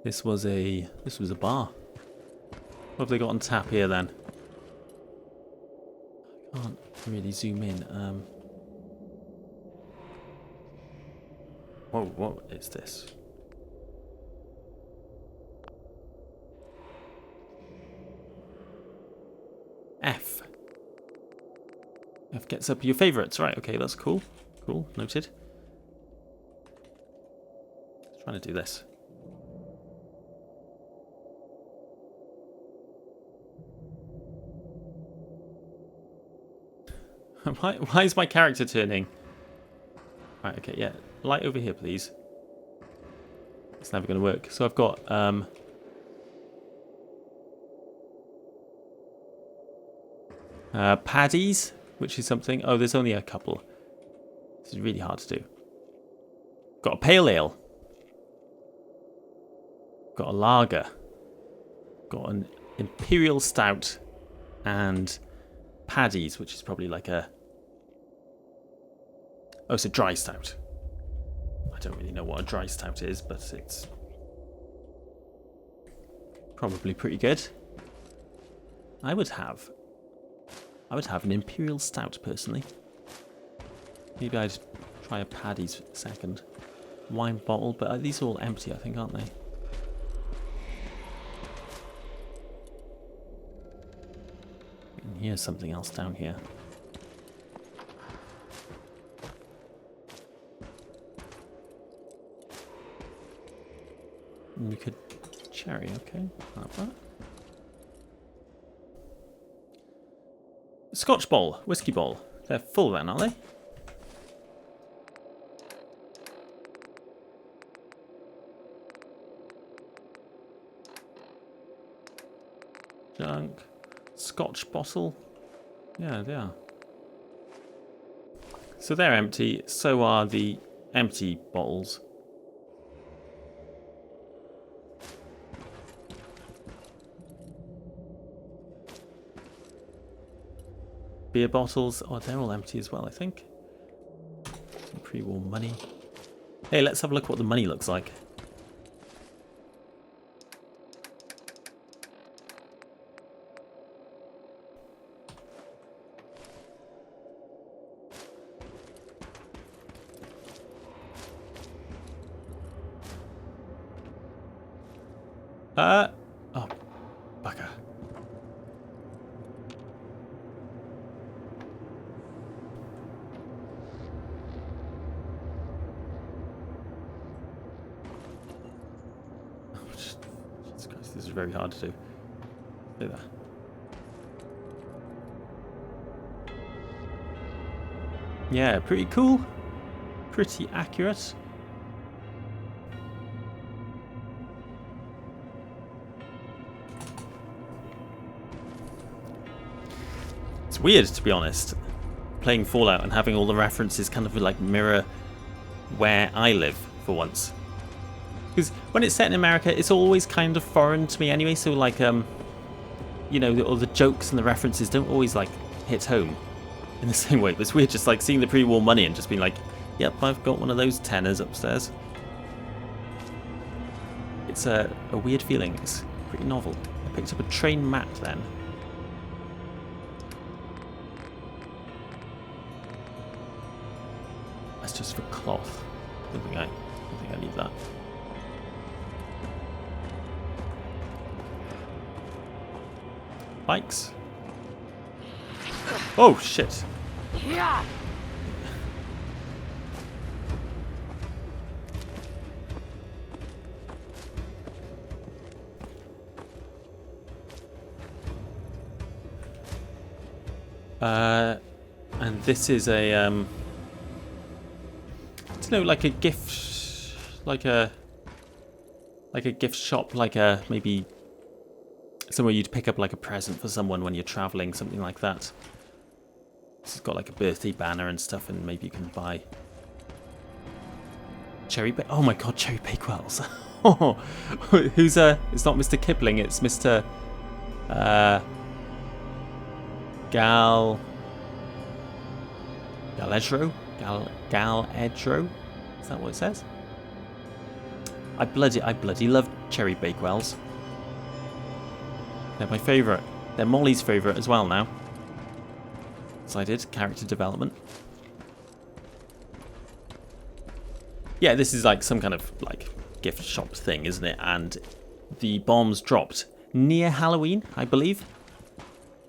This was a bar. What have they got on tap here then? I can't really zoom in. Whoa, what is this? F. F gets up your favourites. Right, okay, that's cool. Cool, noted. Trying to do this. Why is my character turning? Right, okay, yeah. Light over here, please. It's never going to work. So I've got... paddies, which is something... Oh, there's only a couple. This is really hard to do. Got a pale ale. Got a lager. Got an imperial stout. And paddies, which is probably like a... Oh, it's a dry stout. I don't really know what a dry stout is, but it's probably pretty good. I would have an imperial stout, personally. Maybe I'd try a paddies second. Wine bottle, but these are all empty, I think, aren't they? And here's something else down here. And you could... Cherry, okay. Have that. Scotch bowl, whiskey bowl. They're full then, aren't they? Junk. Scotch bottle. Yeah, they are. So they're empty. So are the empty bottles. Beer bottles. Oh, they're all empty as well, I think. Some pre-war money. Hey, let's have a look what the money looks like. Oh, bugger. Jesus Christ, this is very hard to do. Look at that. Yeah, pretty cool. Pretty accurate. It's weird, to be honest, playing Fallout and having all the references kind of like mirror where I live for once. Because when it's set in America, it's always kind of foreign to me anyway. So like, you know, all the jokes and the references don't always like hit home in the same way. But it's weird just like seeing the pre-war money and just being like, yep, I've got one of those tenors upstairs. It's a weird feeling. It's pretty novel. I picked up a train mat then. That's just for cloth. I don't think I need that. Bikes. Oh shit. Yeah. And this is a I don't know, like a gift, like a gift shop, like a maybe somewhere you'd pick up like a present for someone when you're traveling, something like that. This has got like a birthday banner and stuff, and maybe you can buy oh my god, Cherry Bakewells. Who's it's not Mr. Kipling, it's Mr. Galedro? Galedro? Is that what it says? I bloody love Cherry Bakewells. They're my favourite. They're Molly's favourite as well now. So I did character development. Yeah, this is like some kind of like gift shop thing, isn't it? And the bombs dropped near Halloween, I believe.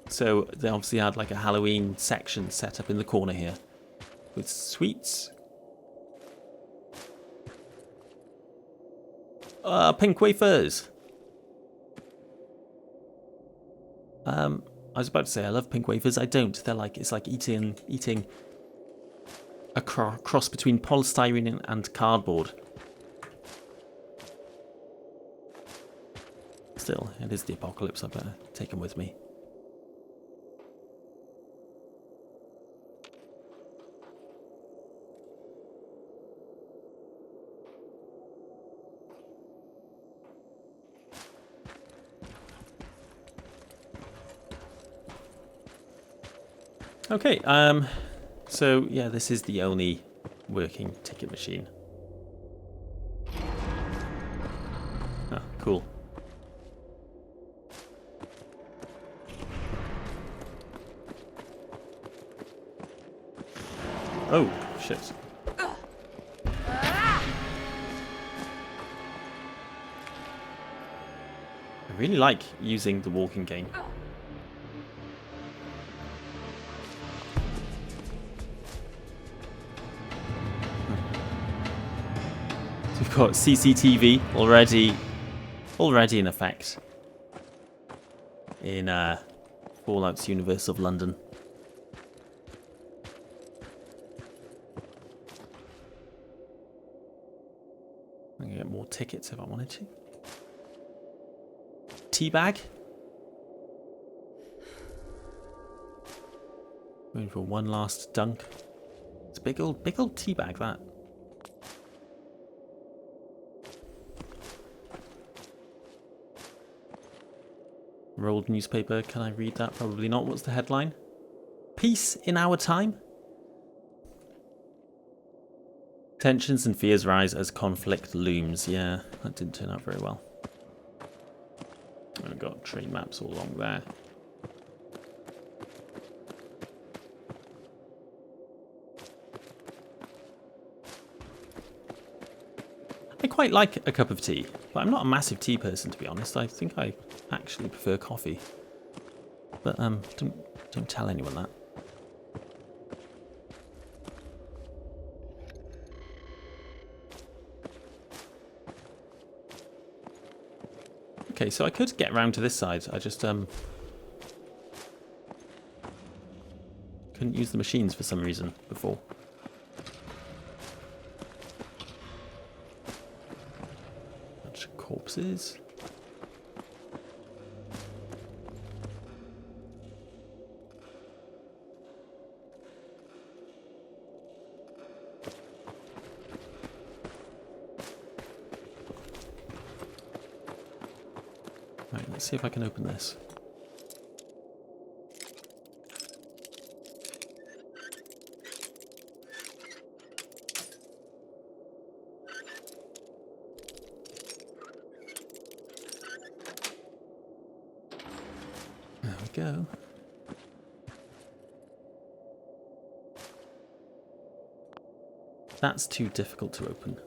So they obviously had like a Halloween section set up in the corner here with sweets. Pink wafers. I was about to say I love pink wafers. I don't. They're like, it's like eating a cross between polystyrene and cardboard. Still, it is the apocalypse. I better take them with me. Okay, so yeah, this is the only working ticket machine. Oh, cool. Oh, shit. I really like using the walking cane. We've got CCTV already in effect in Fallout's universe of London. I can get more tickets if I wanted to. Teabag. Going for one last dunk. It's a big old teabag, that. Rolled newspaper, can I read that? Probably not. What's the headline? Peace in our time? Tensions and fears rise as conflict looms. Yeah, that didn't turn out very well. I've got train maps all along there. I quite like a cup of tea, but I'm not a massive tea person, to be honest. I think I actually prefer coffee. But don't tell anyone that. Okay, so I could get around to this side. I just couldn't use the machines for some reason before. Bunch of corpses. Right, let's see if I can open this. There we go. That's too difficult to open.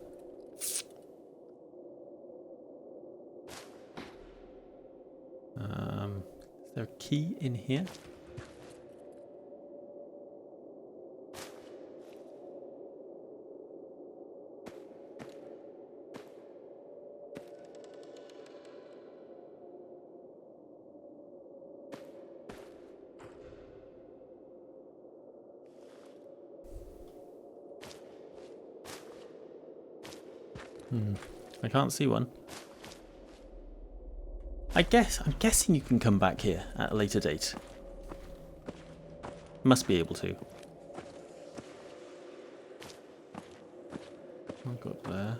Is there a key in here? I can't see one. I'm guessing you can come back here at a later date. Must be able to. I'll go up there.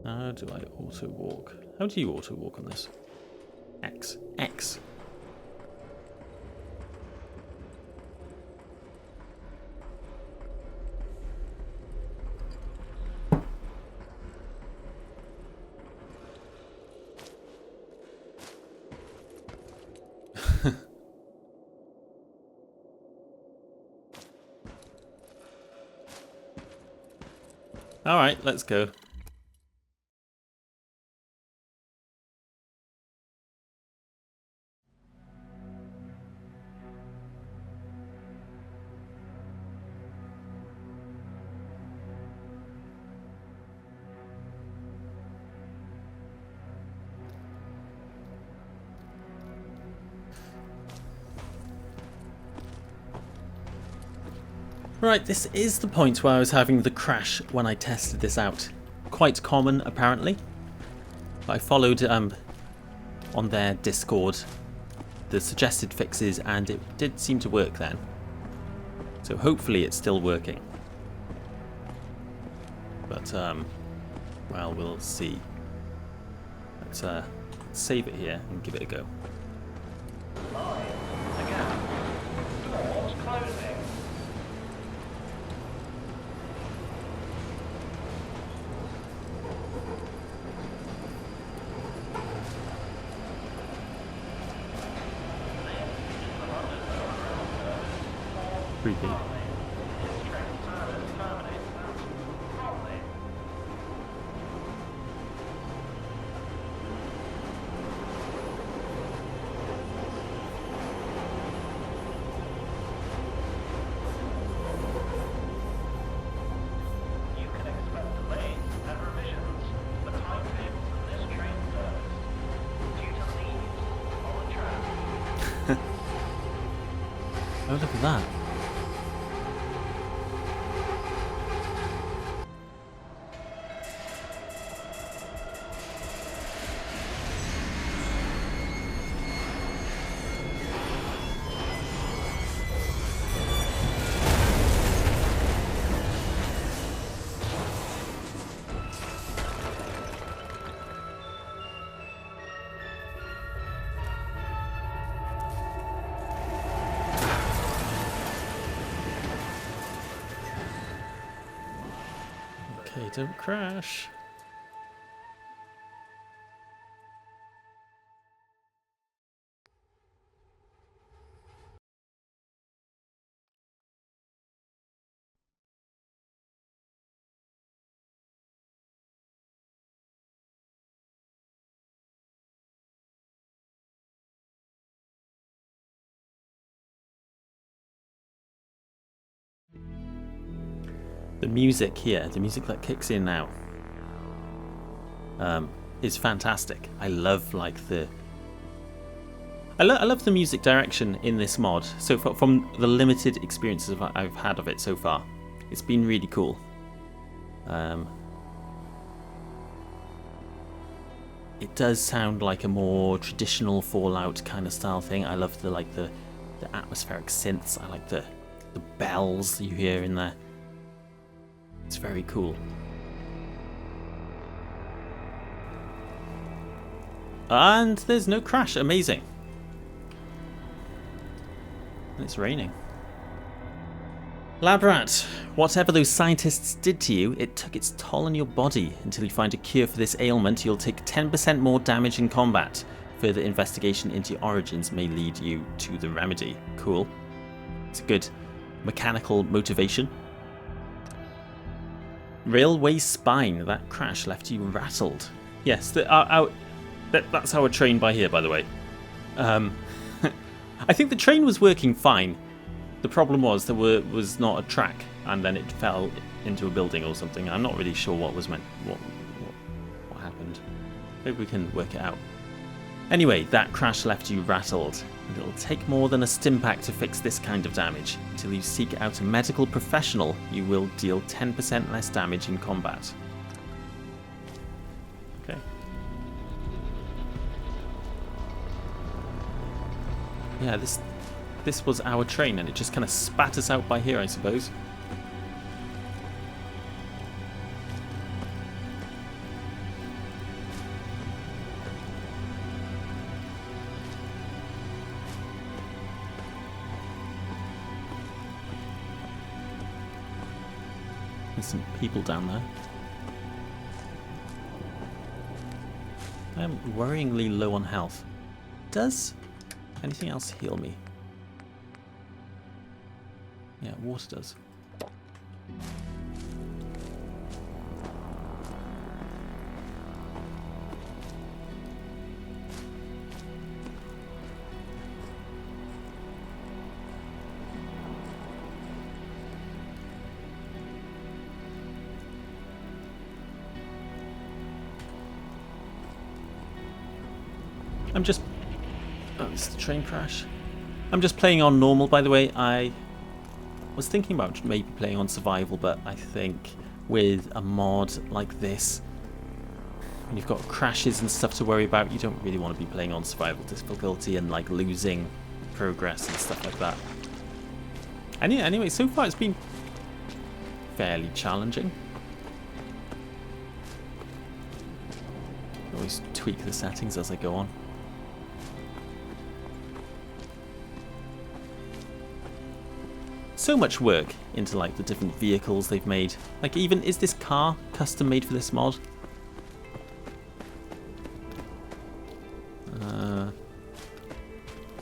How do I auto walk? How do you auto walk on this? X. X. All right, let's go. Right, this is the point where I was having the crash when I tested this out. Quite common, apparently. I followed on their Discord the suggested fixes, and it did seem to work then. So hopefully it's still working. But, well, we'll see. Let's save it here and give it a go. Creepy. Oh, look at that. Okay, don't crash. The music here, the music that kicks in now, is fantastic. I love I love the music direction in this mod. So from the limited experiences I've had of it so far, it's been really cool. It does sound like a more traditional Fallout kind of style thing. I love the atmospheric synths. I like the bells you hear in there. It's very cool. And there's no crash. Amazing. And it's raining. Labrat, whatever those scientists did to you, it took its toll on your body. Until you find a cure for this ailment, you'll take 10% more damage in combat. Further investigation into your origins may lead you to the remedy. Cool. It's a good mechanical motivation. Railway spine. That crash left you rattled. Yes, that's our train by here, by the way. I think the train was working fine. The problem was there was not a track, and then it fell into a building or something. I'm not really sure what was meant. What happened? Maybe we can work it out. Anyway, that crash left you rattled, and it'll take more than a stimpack to fix this kind of damage. Until you seek out a medical professional, you will deal 10% less damage in combat. Okay. Yeah, this was our train, and it just kind of spat us out by here, I suppose. There's some people down there. I am worryingly low on health. Does anything else heal me? Yeah, water does. I'm just... Oh, it's the train crash. I'm just playing on normal, by the way. I was thinking about maybe playing on survival, but I think with a mod like this, when you've got crashes and stuff to worry about, you don't really want to be playing on survival difficulty and like losing progress and stuff like that. Anyway, so far it's been fairly challenging. Always tweak the settings as I go on. So much work into like the different vehicles they've made. Like even, is this car custom made for this mod?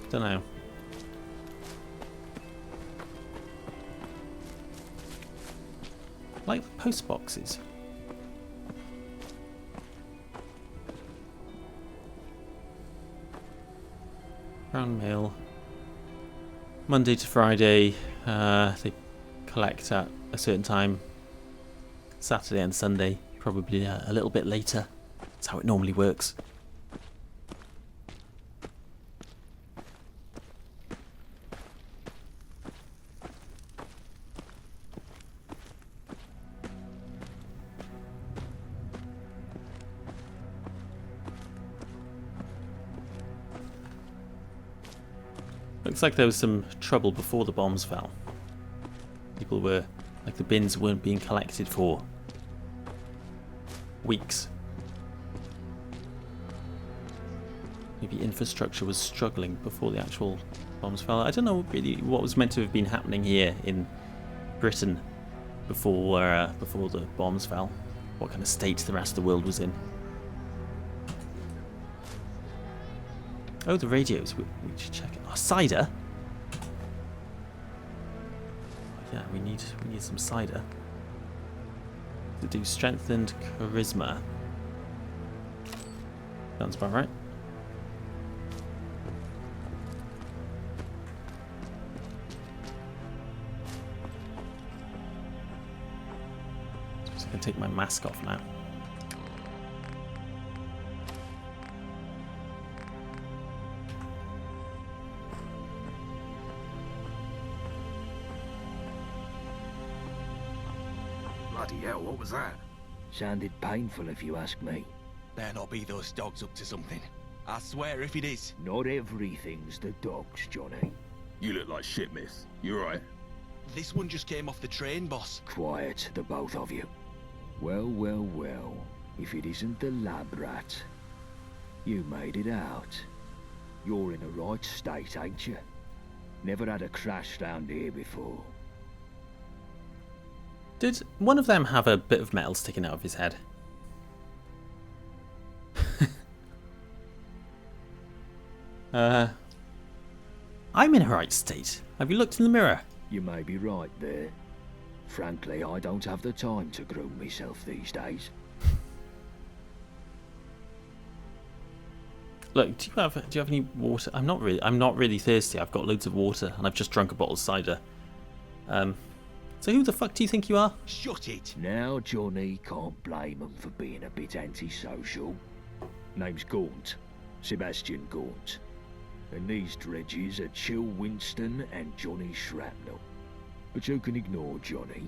Don't know. Like the post boxes. Crown Mail. Monday to Friday, they collect at a certain time. Saturday and Sunday, probably a little bit later. That's how it normally works. Looks like there was some trouble before the bombs fell. People were, like the bins weren't being collected for weeks. Maybe infrastructure was struggling before the actual bombs fell. I don't know really what was meant to have been happening here in Britain before the bombs fell. What kind of state the rest of the world was in. Oh, the radios. We should check it. Oh, cider. Yeah, we need some cider to do strengthened charisma. Sounds about right. So I can take my mask off now. Bloody hell, what was that? Sounded painful if you ask me. Better not be those dogs up to something. I swear if it is. Not everything's the dogs, Johnny. You look like shit, miss. You alright? This one just came off the train, boss. Quiet, the both of you. Well, well, well. If it isn't the lab rat. You made it out. You're in the right state, ain't you? Never had a crash round here before. Did one of them have a bit of metal sticking out of his head? I'm in a right state. Have you looked in the mirror? You may be right there. Frankly, I don't have the time to groom myself these days. Look, do you have any water? I'm not really thirsty. I've got loads of water and I've just drunk a bottle of cider. So who the fuck do you think you are? Shut it! Now Johnny can't blame him for being a bit antisocial. Name's Gaunt. Sebastian Gaunt. And these dredges are Chill Winston and Johnny Shrapnel. But you can ignore Johnny.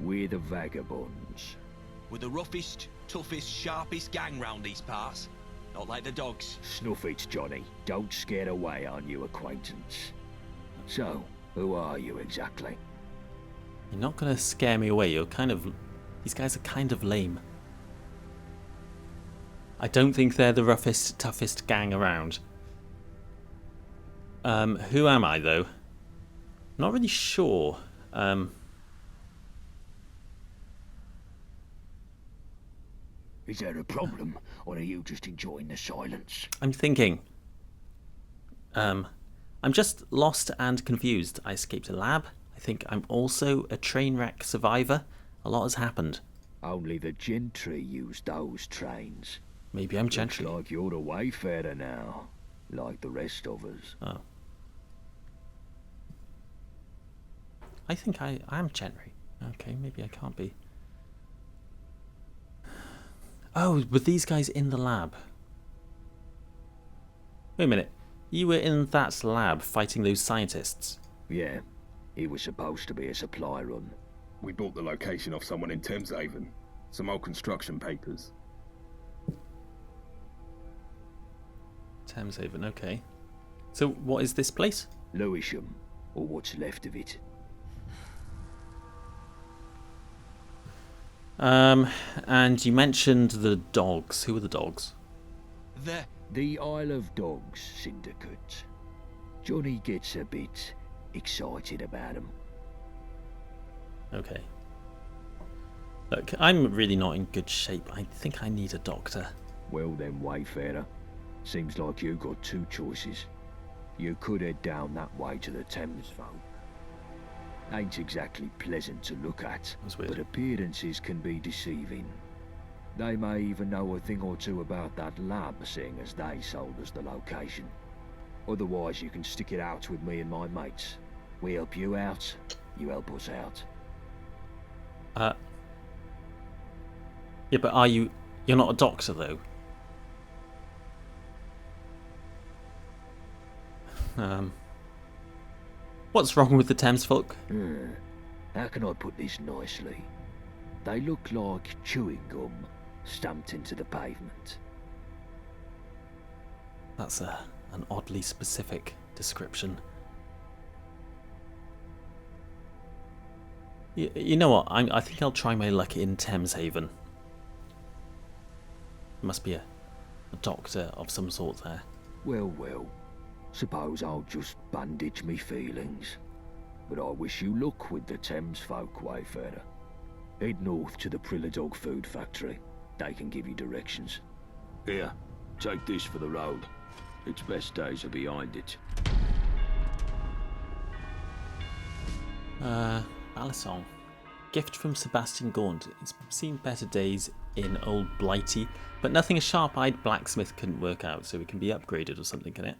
We're the Vagabonds. We're the roughest, toughest, sharpest gang round these parts. Not like the dogs. Snuff it, Johnny. Don't scare away our new acquaintance. So, who are you exactly? You're not gonna scare me away. You're kind of... These guys are kind of lame. I don't think they're the roughest, toughest gang around. Who am I, though? Not really sure. Is there a problem, or are you just enjoying the silence? I'm thinking. I'm just lost and confused. I escaped a lab. I think I'm also a train wreck survivor. A lot has happened. Only the gentry use those trains. Maybe I'm gentry. Looks like you're the wayfarer now, like the rest of us. Oh. I think I am gentry. Okay, maybe I can't be. Oh, were these guys in the lab? Wait a minute. You were in that lab fighting those scientists? Yeah. It was supposed to be a supply run. We bought the location off someone in Thameshaven. Some old construction papers. Thameshaven, okay. So what is this place? Lewisham, or what's left of it. And you mentioned the dogs. Who are the dogs? The Isle of Dogs Syndicate. Johnny gets a bit excited about them. Okay. Look, I'm really not in good shape. I think I need a doctor. Well then, Wayfarer. Seems like you got two choices. You could head down that way to the Thames Folk. Ain't exactly pleasant to look at, but appearances can be deceiving. They may even know a thing or two about that lab, seeing as they sold us the location. Otherwise, you can stick it out with me and my mates. We help you out, you help us out. Yeah, but you're not a doctor, though. What's wrong with the Thames Folk? How can I put this nicely? They look like chewing gum stamped into the pavement. That's an oddly specific description. You know what? I think I'll try my luck in Thameshaven. Must be a doctor of some sort there. Well. Suppose I'll just bandage me feelings. But I wish you luck with the Thames Folk, Wayfarer. Head north to the Prilladog Food Factory. They can give you directions. Here, take this for the road. Its best days are behind it. Balisong. Gift from Sebastian Gaunt. It's seen better days in old Blighty, but nothing a sharp-eyed blacksmith couldn't work out, so it can be upgraded or something, can it?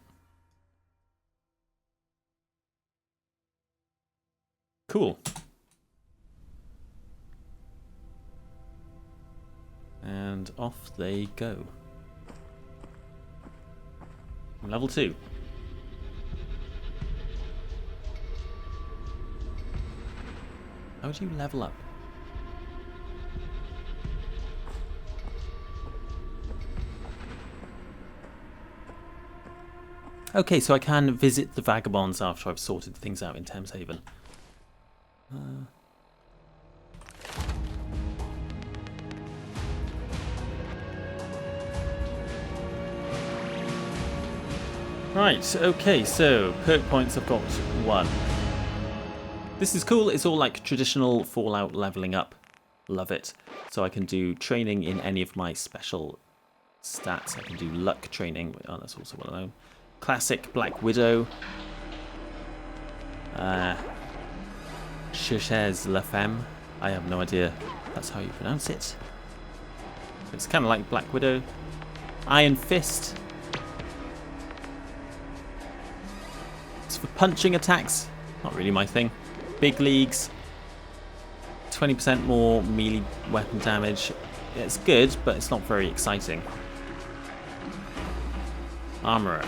Cool. And off they go. Level 2. How do you level up? Okay, so I can visit the Vagabonds after I've sorted things out in Thameshaven. Right, okay, so perk points I've got 1. This is cool, it's all like traditional Fallout leveling up. Love it. So I can do training in any of my special stats. I can do luck training, oh that's also well known. Classic Black Widow. Cherchez la Femme. I have no idea that's how you pronounce it. It's kind of like Black Widow. Iron Fist. It's for punching attacks. Not really my thing. Big Leagues. 20% more melee weapon damage. It's good, but it's not very exciting. Armourer.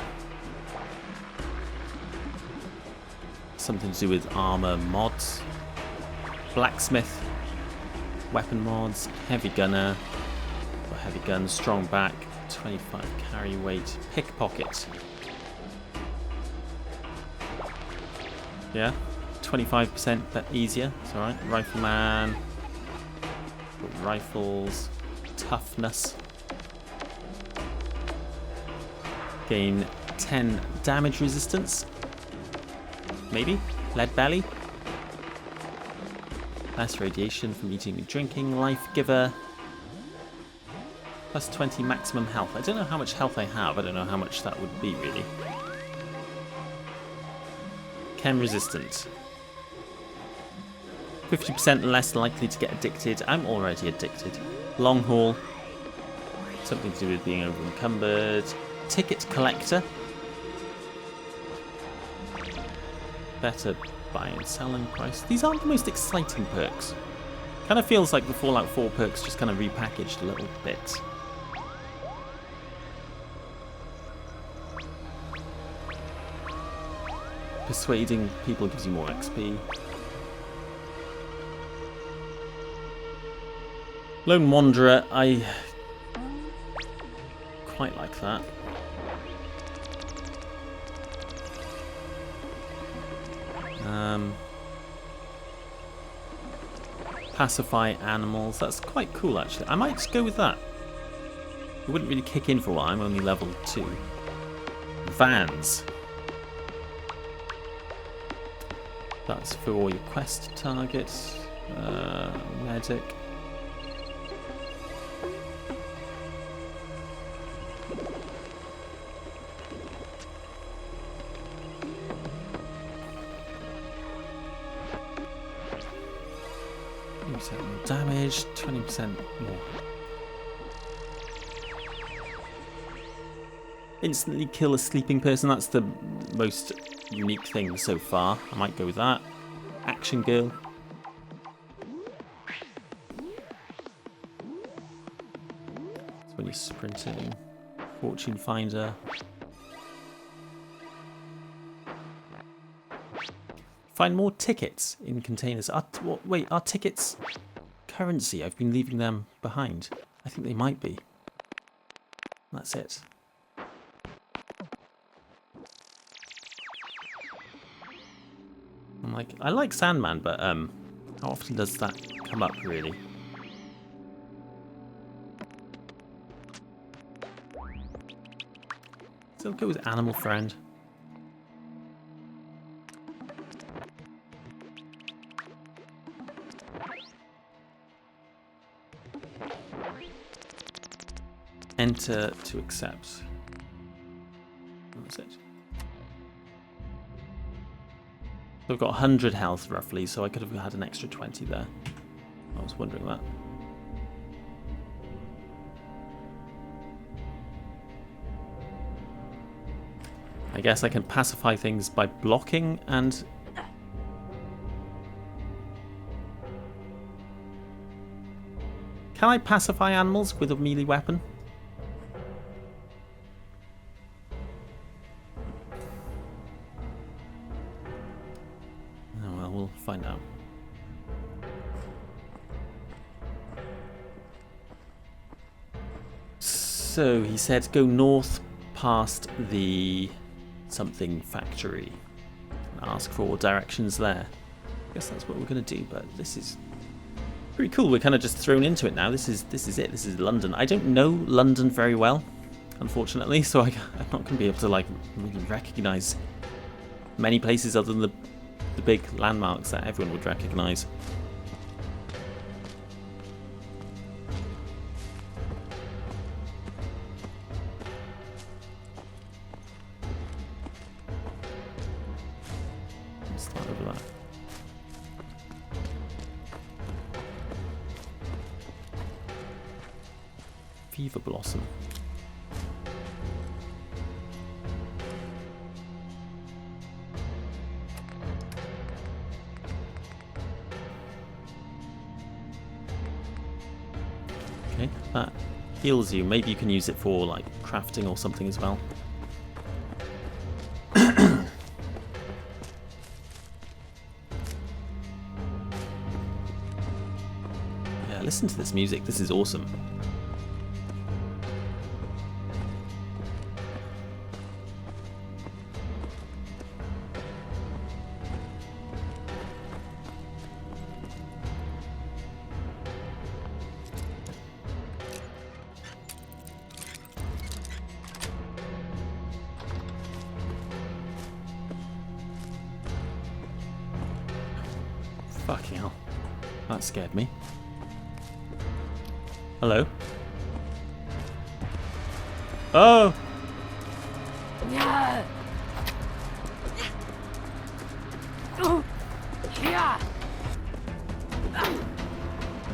Something to do with armour mods. Blacksmith. Weapon mods. Heavy gunner. Or heavy gun. Strong back. 25 carry weight. Pickpocket. Yeah. 25% but easier. It's alright. Rifleman. Rifles. Toughness. Gain 10 damage resistance. Maybe. Lead belly. Less radiation from eating and drinking. Life giver. Plus 20 maximum health. I don't know how much health I have. I don't know how much that would be really. Chem resistant. 50% less likely to get addicted. I'm already addicted. Long haul. Something to do with being over encumbered. Ticket collector. Better buy and selling price. These aren't the most exciting perks. Kind of feels like the Fallout 4 perks just kind of repackaged a little bit. Persuading people gives you more XP. Lone Wanderer, I quite like that. Pacify animals, that's quite cool actually. I might just go with that. It wouldn't really kick in for a while, I'm only level 2. Vans. That's for all your quest targets. Medic. More damage, 20% more. Instantly kill a sleeping person, that's the most unique thing so far. I might go with that. Action girl. That's when you're sprinting. Fortune finder. Find more tickets in containers. Wait, are tickets currency? I've been leaving them behind. I think they might be. That's it. I like Sandman, but how often does that come up really? So I'll go with Animal Friend. Enter to accept. That's it. So I've got 100 health roughly, so I could have had an extra 20 there. I was wondering that. I guess I can pacify things by blocking and... Can I pacify animals with a melee weapon? Find out. So he said go north past the something factory and ask for directions there. I guess that's what we're going to do, but this is pretty cool. We're kind of just thrown into it now. This is it. This is London. I don't know London very well, unfortunately, so I'm not going to be able to like really recognize many places other than the big landmarks that everyone would recognize. Let's start over that. Fever Blossom. Okay, that heals you. Maybe you can use it for like crafting or something as well. listen to this music. This is awesome. Fucking hell. That scared me. Hello? Oh!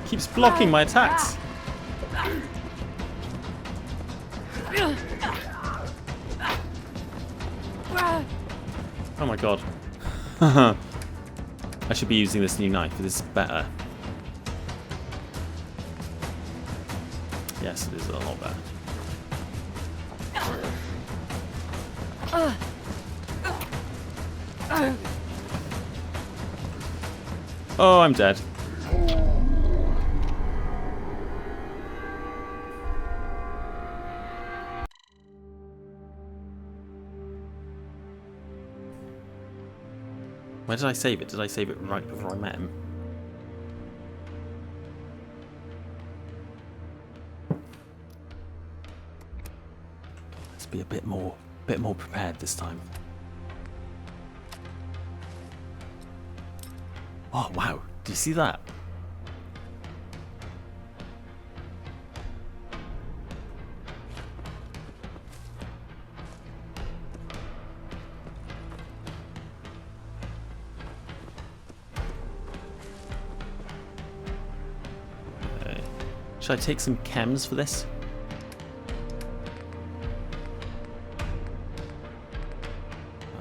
Keeps blocking my attacks. Oh my god. I should be using this new knife. This is better. Yes, it is a lot better. Oh, I'm dead. Where did I save it? Did I save it right before I met him? Let's be a bit more prepared this time. Oh wow! Do you see that? Should I take some chems for this?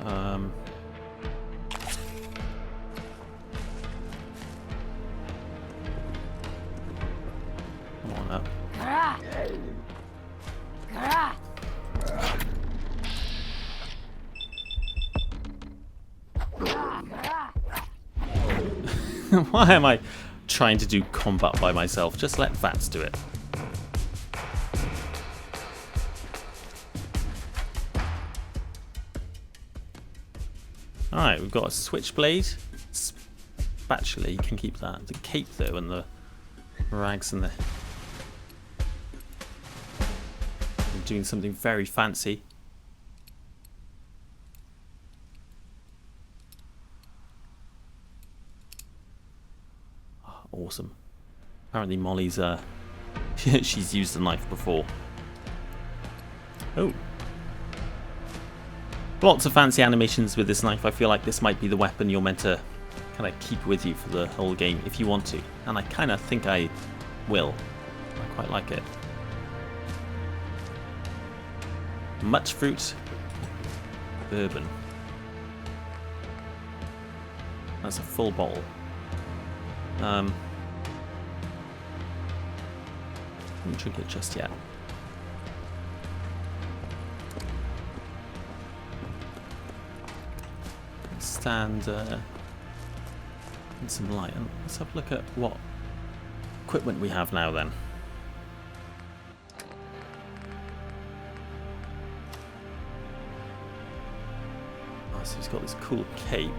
Come on up. Why am I trying to do combat by myself? Just let Vats do it. Alright, we've got a switchblade. Spatula, you can keep that. The cape though, and the rags and the... I'm doing something very fancy. Awesome. Apparently Molly's she's used the knife before. Oh. Lots of fancy animations with this knife. I feel like this might be the weapon you're meant to kind of keep with you for the whole game if you want to. And I kind of think I will. I quite like it. Much fruit. Bourbon. That's a full bottle. I won't drink it just yet. Stand in some light and let's have a look at what equipment we have now then. Oh, so he's got this cool cape.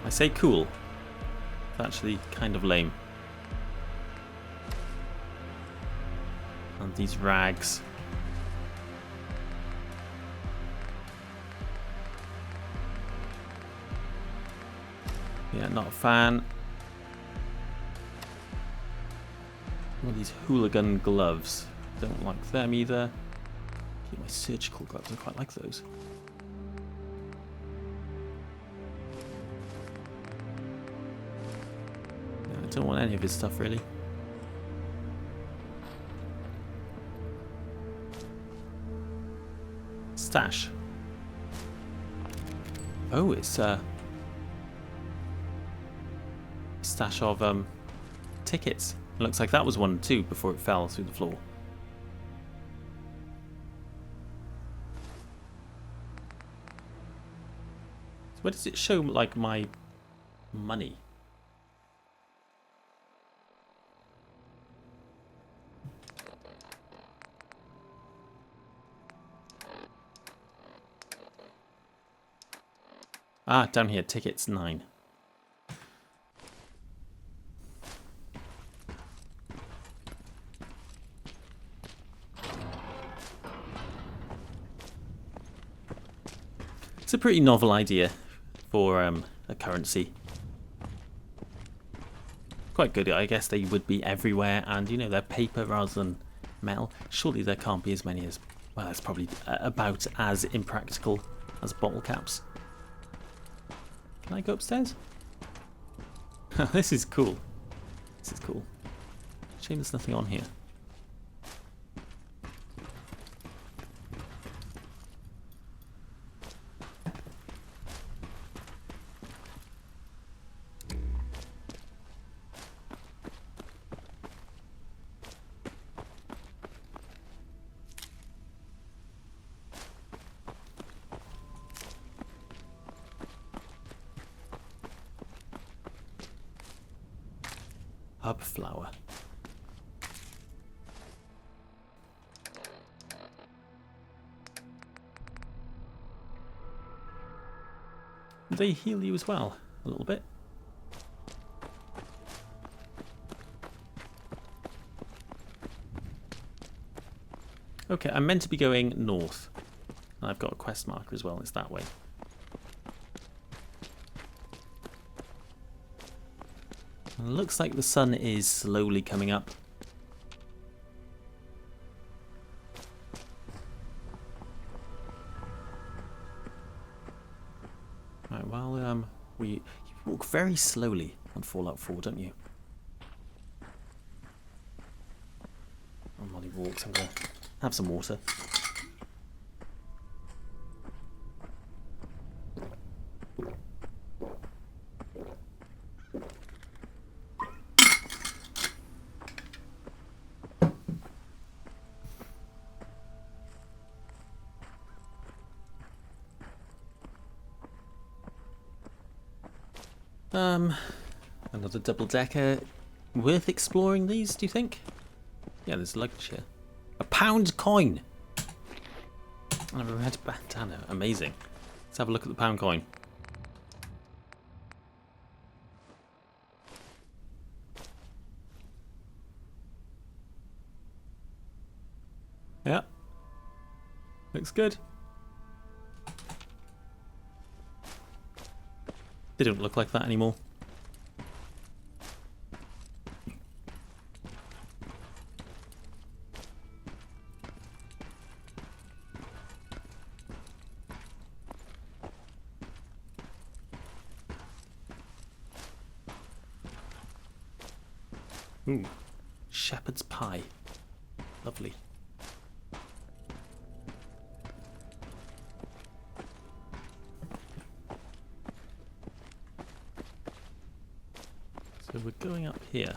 I say cool. It's actually kind of lame. And these rags. Yeah, not a fan. All these hooligan gloves. Don't like them either. Keep my surgical gloves. I quite like those. I don't want any of his stuff really. Stash. Oh, it's a stash of tickets. It looks like that was one too before it fell through the floor. So where does it show like my money? Ah, down here, tickets 9. It's a pretty novel idea for a currency. Quite good, I guess they would be everywhere, and you know, they're paper rather than metal. Surely there can't be as many as, well, that's probably about as impractical as bottle caps. Can I go upstairs? This is cool. This is cool. Shame there's nothing on here. Hub flower. They heal you as well, a little bit. Okay, I'm meant to be going north. I've got a quest marker as well, it's that way. It looks like the sun is slowly coming up. Right, well, you walk very slowly on Fallout 4, don't you? And while he walks, I'm gonna have some water. Another double-decker. Worth exploring these, do you think? Yeah, there's luggage here. A pound coin! And a red bandana. Amazing. Let's have a look at the pound coin. Yeah. Looks good. They don't look like that anymore. Ooh, shepherd's pie. Lovely. So we're going up here.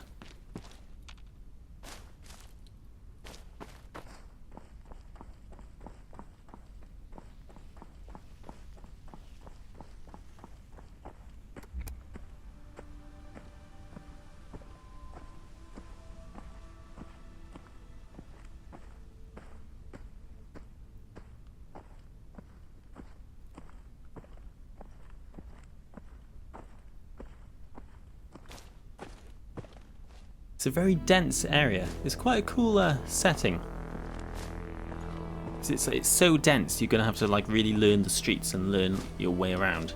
It's a very dense area. It's quite a cool setting. It's so dense, you're gonna have to like really learn the streets and learn your way around.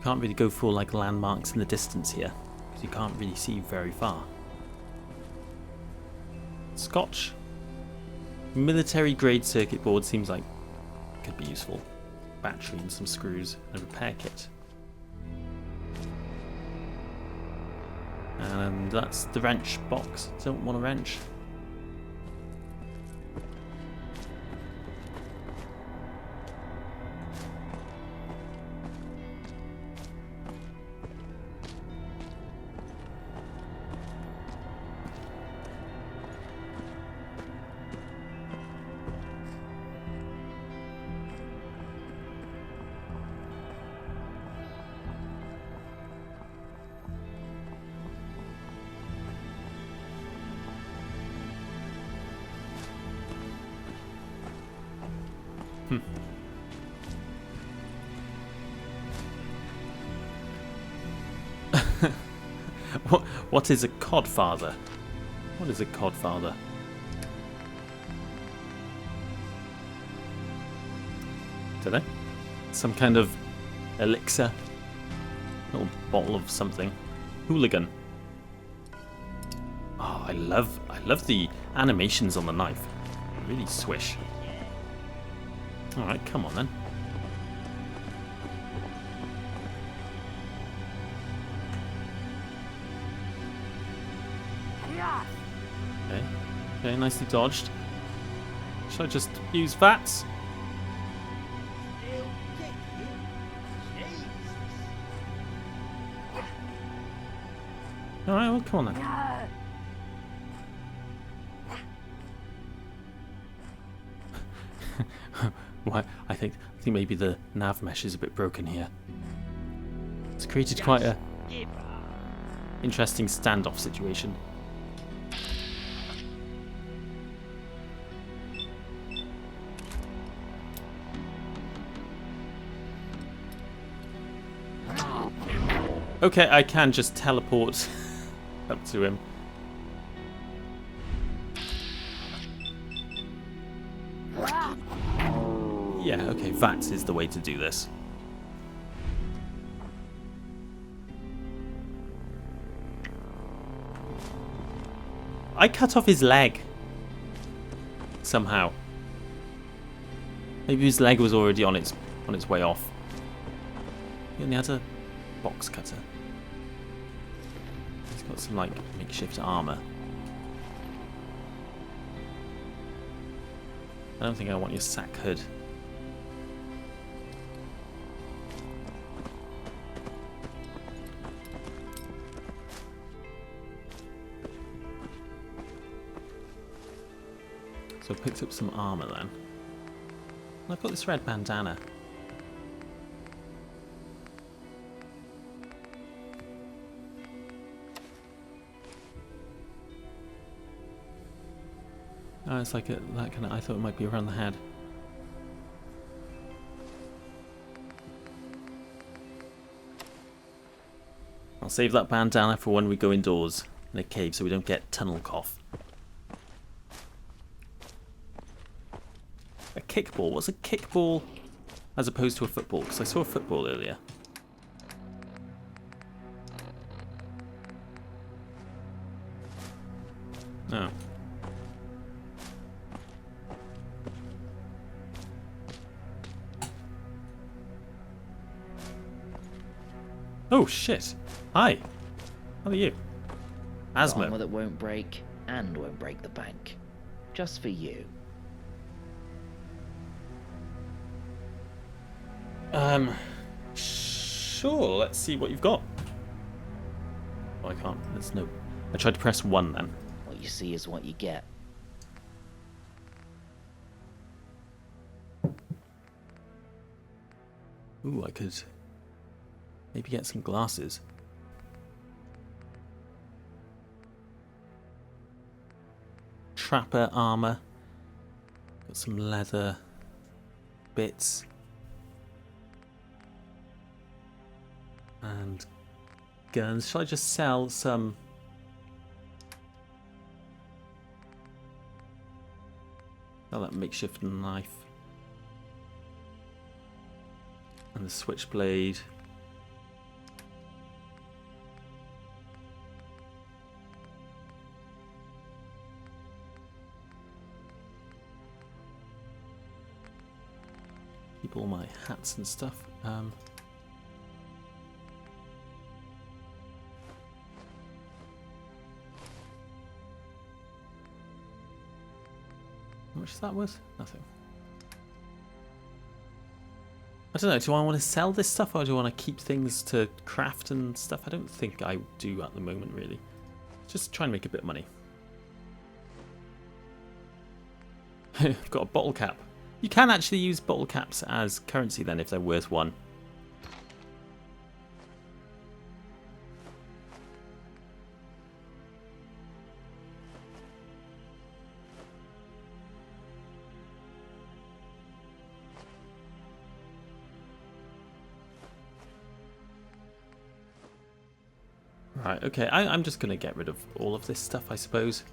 Can't really go for like landmarks in the distance here, because you can't really see very far. Scotch. Military grade circuit board seems like could be useful. Battery and some screws and a repair kit. And that's the wrench box. Don't want a wrench. What is a codfather? What is a codfather? Don't know. Some kind of elixir. Little bottle of something. Hooligan. Oh, I love the animations on the knife. Really swish. Alright, come on then. Okay. Okay, nicely dodged. Should I just use VATS? Alright, well, come on then. Why? I think maybe the nav mesh is a bit broken here. It's created quite a interesting standoff situation. Okay, I can just teleport up to him. Yeah, okay, VATS is the way to do this. I cut off his leg. Somehow. Maybe his leg was already on its way off. He only had a box cutter. He's got some like makeshift armor. I don't think I want your sack hood. So I picked up some armor then. I've got this red bandana. Oh, it's like that kind of. I thought it might be around the head. I'll save that bandana for when we go indoors in a cave so we don't get tunnel cough. A kickball? What's a kickball as opposed to a football? Because I saw a football earlier. Oh. Oh shit! Hi! How are you? Asthma. Armor that won't break and won't break the bank. Just for you. Sure, let's see what you've got. Oh, I can't. There's no. I tried to press 1 then. What you see is what you get. Ooh, I could maybe get some glasses. Trapper armor. Got some leather bits. And guns. Shall I just sell some? Oh, that makeshift knife. And the switchblade. Keep all my hats and stuff. How much is that worth? Nothing. I don't know, do I want to sell this stuff or do I want to keep things to craft and stuff? I don't think I do at the moment, really. Just try and make a bit of money. I've got a bottle cap. You can actually use bottle caps as currency then if they're worth 1. Right, okay, I'm just going to get rid of all of this stuff, I suppose.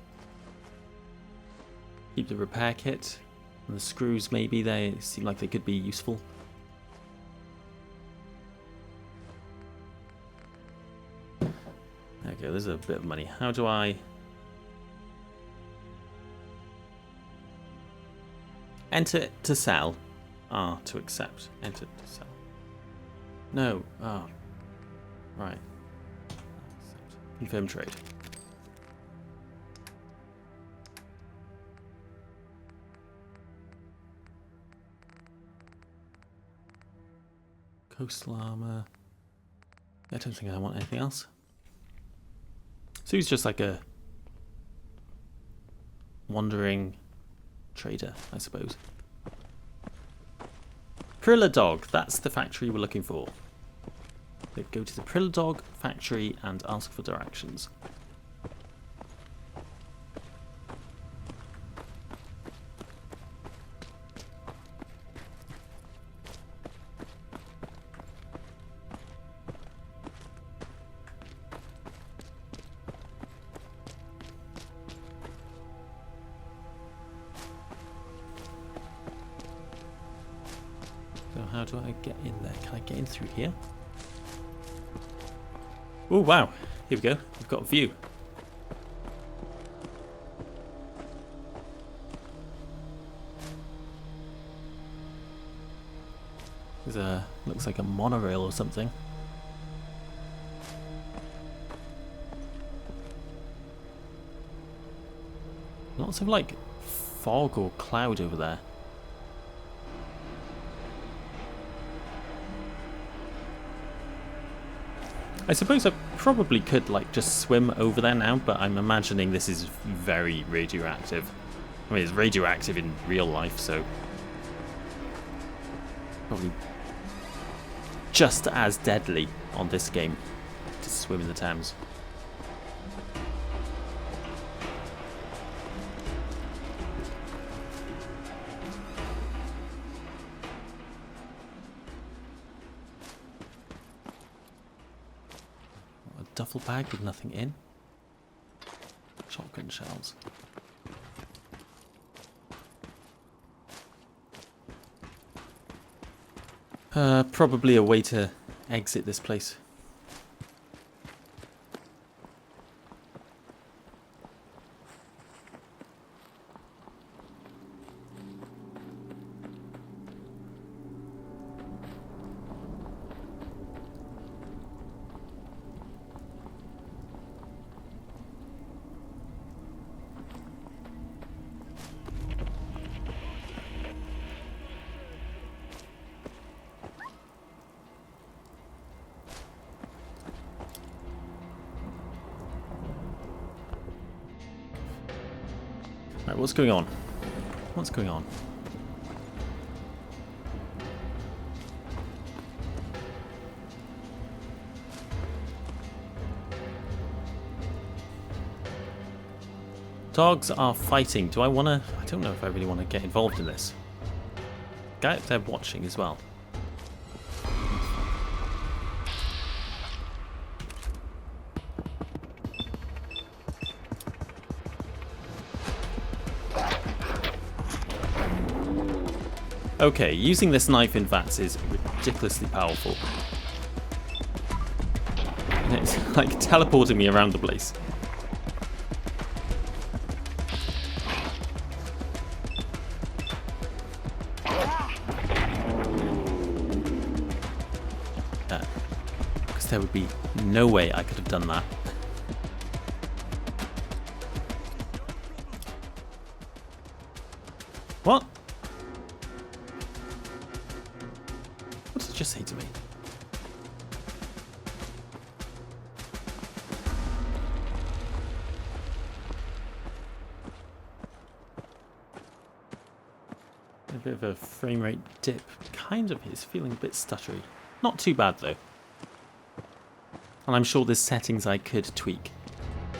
Keep the repair kit. And the screws, maybe, they seem like they could be useful. Okay, there's a bit of money. How do I... Enter to sell. Ah, to accept. Enter to sell. No. Ah. Right. Confirm trade. Coastal armor. I don't think I want anything else. So he's just like a wandering trader, I suppose. Prilla Dog, that's the factory we're looking for. They go to the Prilla Dog factory and ask for directions. So how do I get in there? Can I get in through here? Oh wow, here we go, we've got a view. There's a, looks like a monorail or something. Lots of like fog or cloud over there. I suppose I probably could like just swim over there now, but I'm imagining this is very radioactive. I mean, it's radioactive in real life, so probably just as deadly on this game to swim in the Thames. Duffel bag with nothing in. Shotgun shells. Probably a way to exit this place. Right, what's going on? What's going on? Dogs are fighting. Do I want to... I don't know if I really want to get involved in this. Guy up there watching as well. Okay, using this knife in VATS is ridiculously powerful. And it's like teleporting me around the place. Because there would be no way I could have done that. What? What did it just say to me? A bit of a frame rate dip. Kind of is feeling a bit stuttery. Not too bad though. And I'm sure there's settings I could tweak.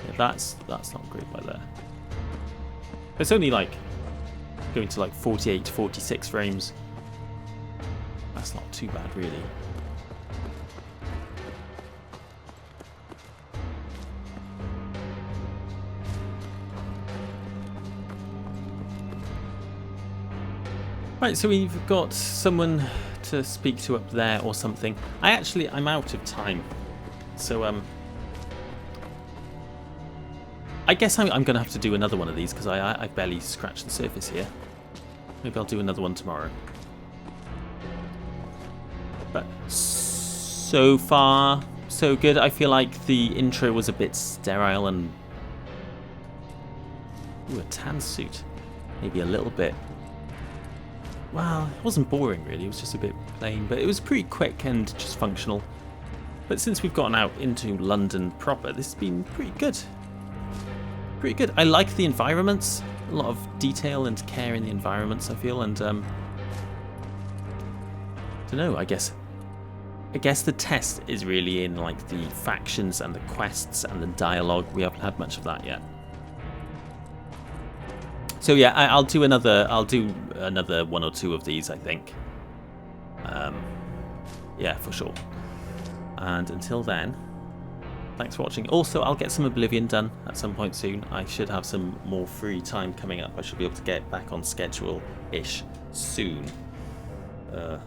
Yeah, that's not great by there. It's only like going to like 48 to 46 frames. That's not too bad really. Right, so we've got someone to speak to up there or something. I'm out of time. So, I guess I'm going to have to do another one of these because I barely scratched the surface here. Maybe I'll do another one tomorrow. But so far, so good. I feel like the intro was a bit sterile and... Ooh, a tan suit. Maybe a little bit... Well, it wasn't boring really, it was just a bit plain, but it was pretty quick and just functional. But since we've gotten out into London proper, this has been pretty good. Pretty good. I like the environments, a lot of detail and care in the environments, I feel, and don't know, I guess the test is really in like the factions and the quests and the dialogue. We haven't had much of that yet. So yeah, I'll do another one or two of these, I think. Yeah, for sure. And until then, thanks for watching. Also, I'll get some Oblivion done at some point soon. I should have some more free time coming up. I should be able to get back on schedule-ish soon.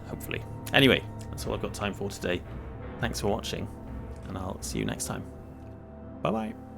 Hopefully. Anyway, that's all I've got time for today. Thanks for watching, and I'll see you next time. Bye-bye.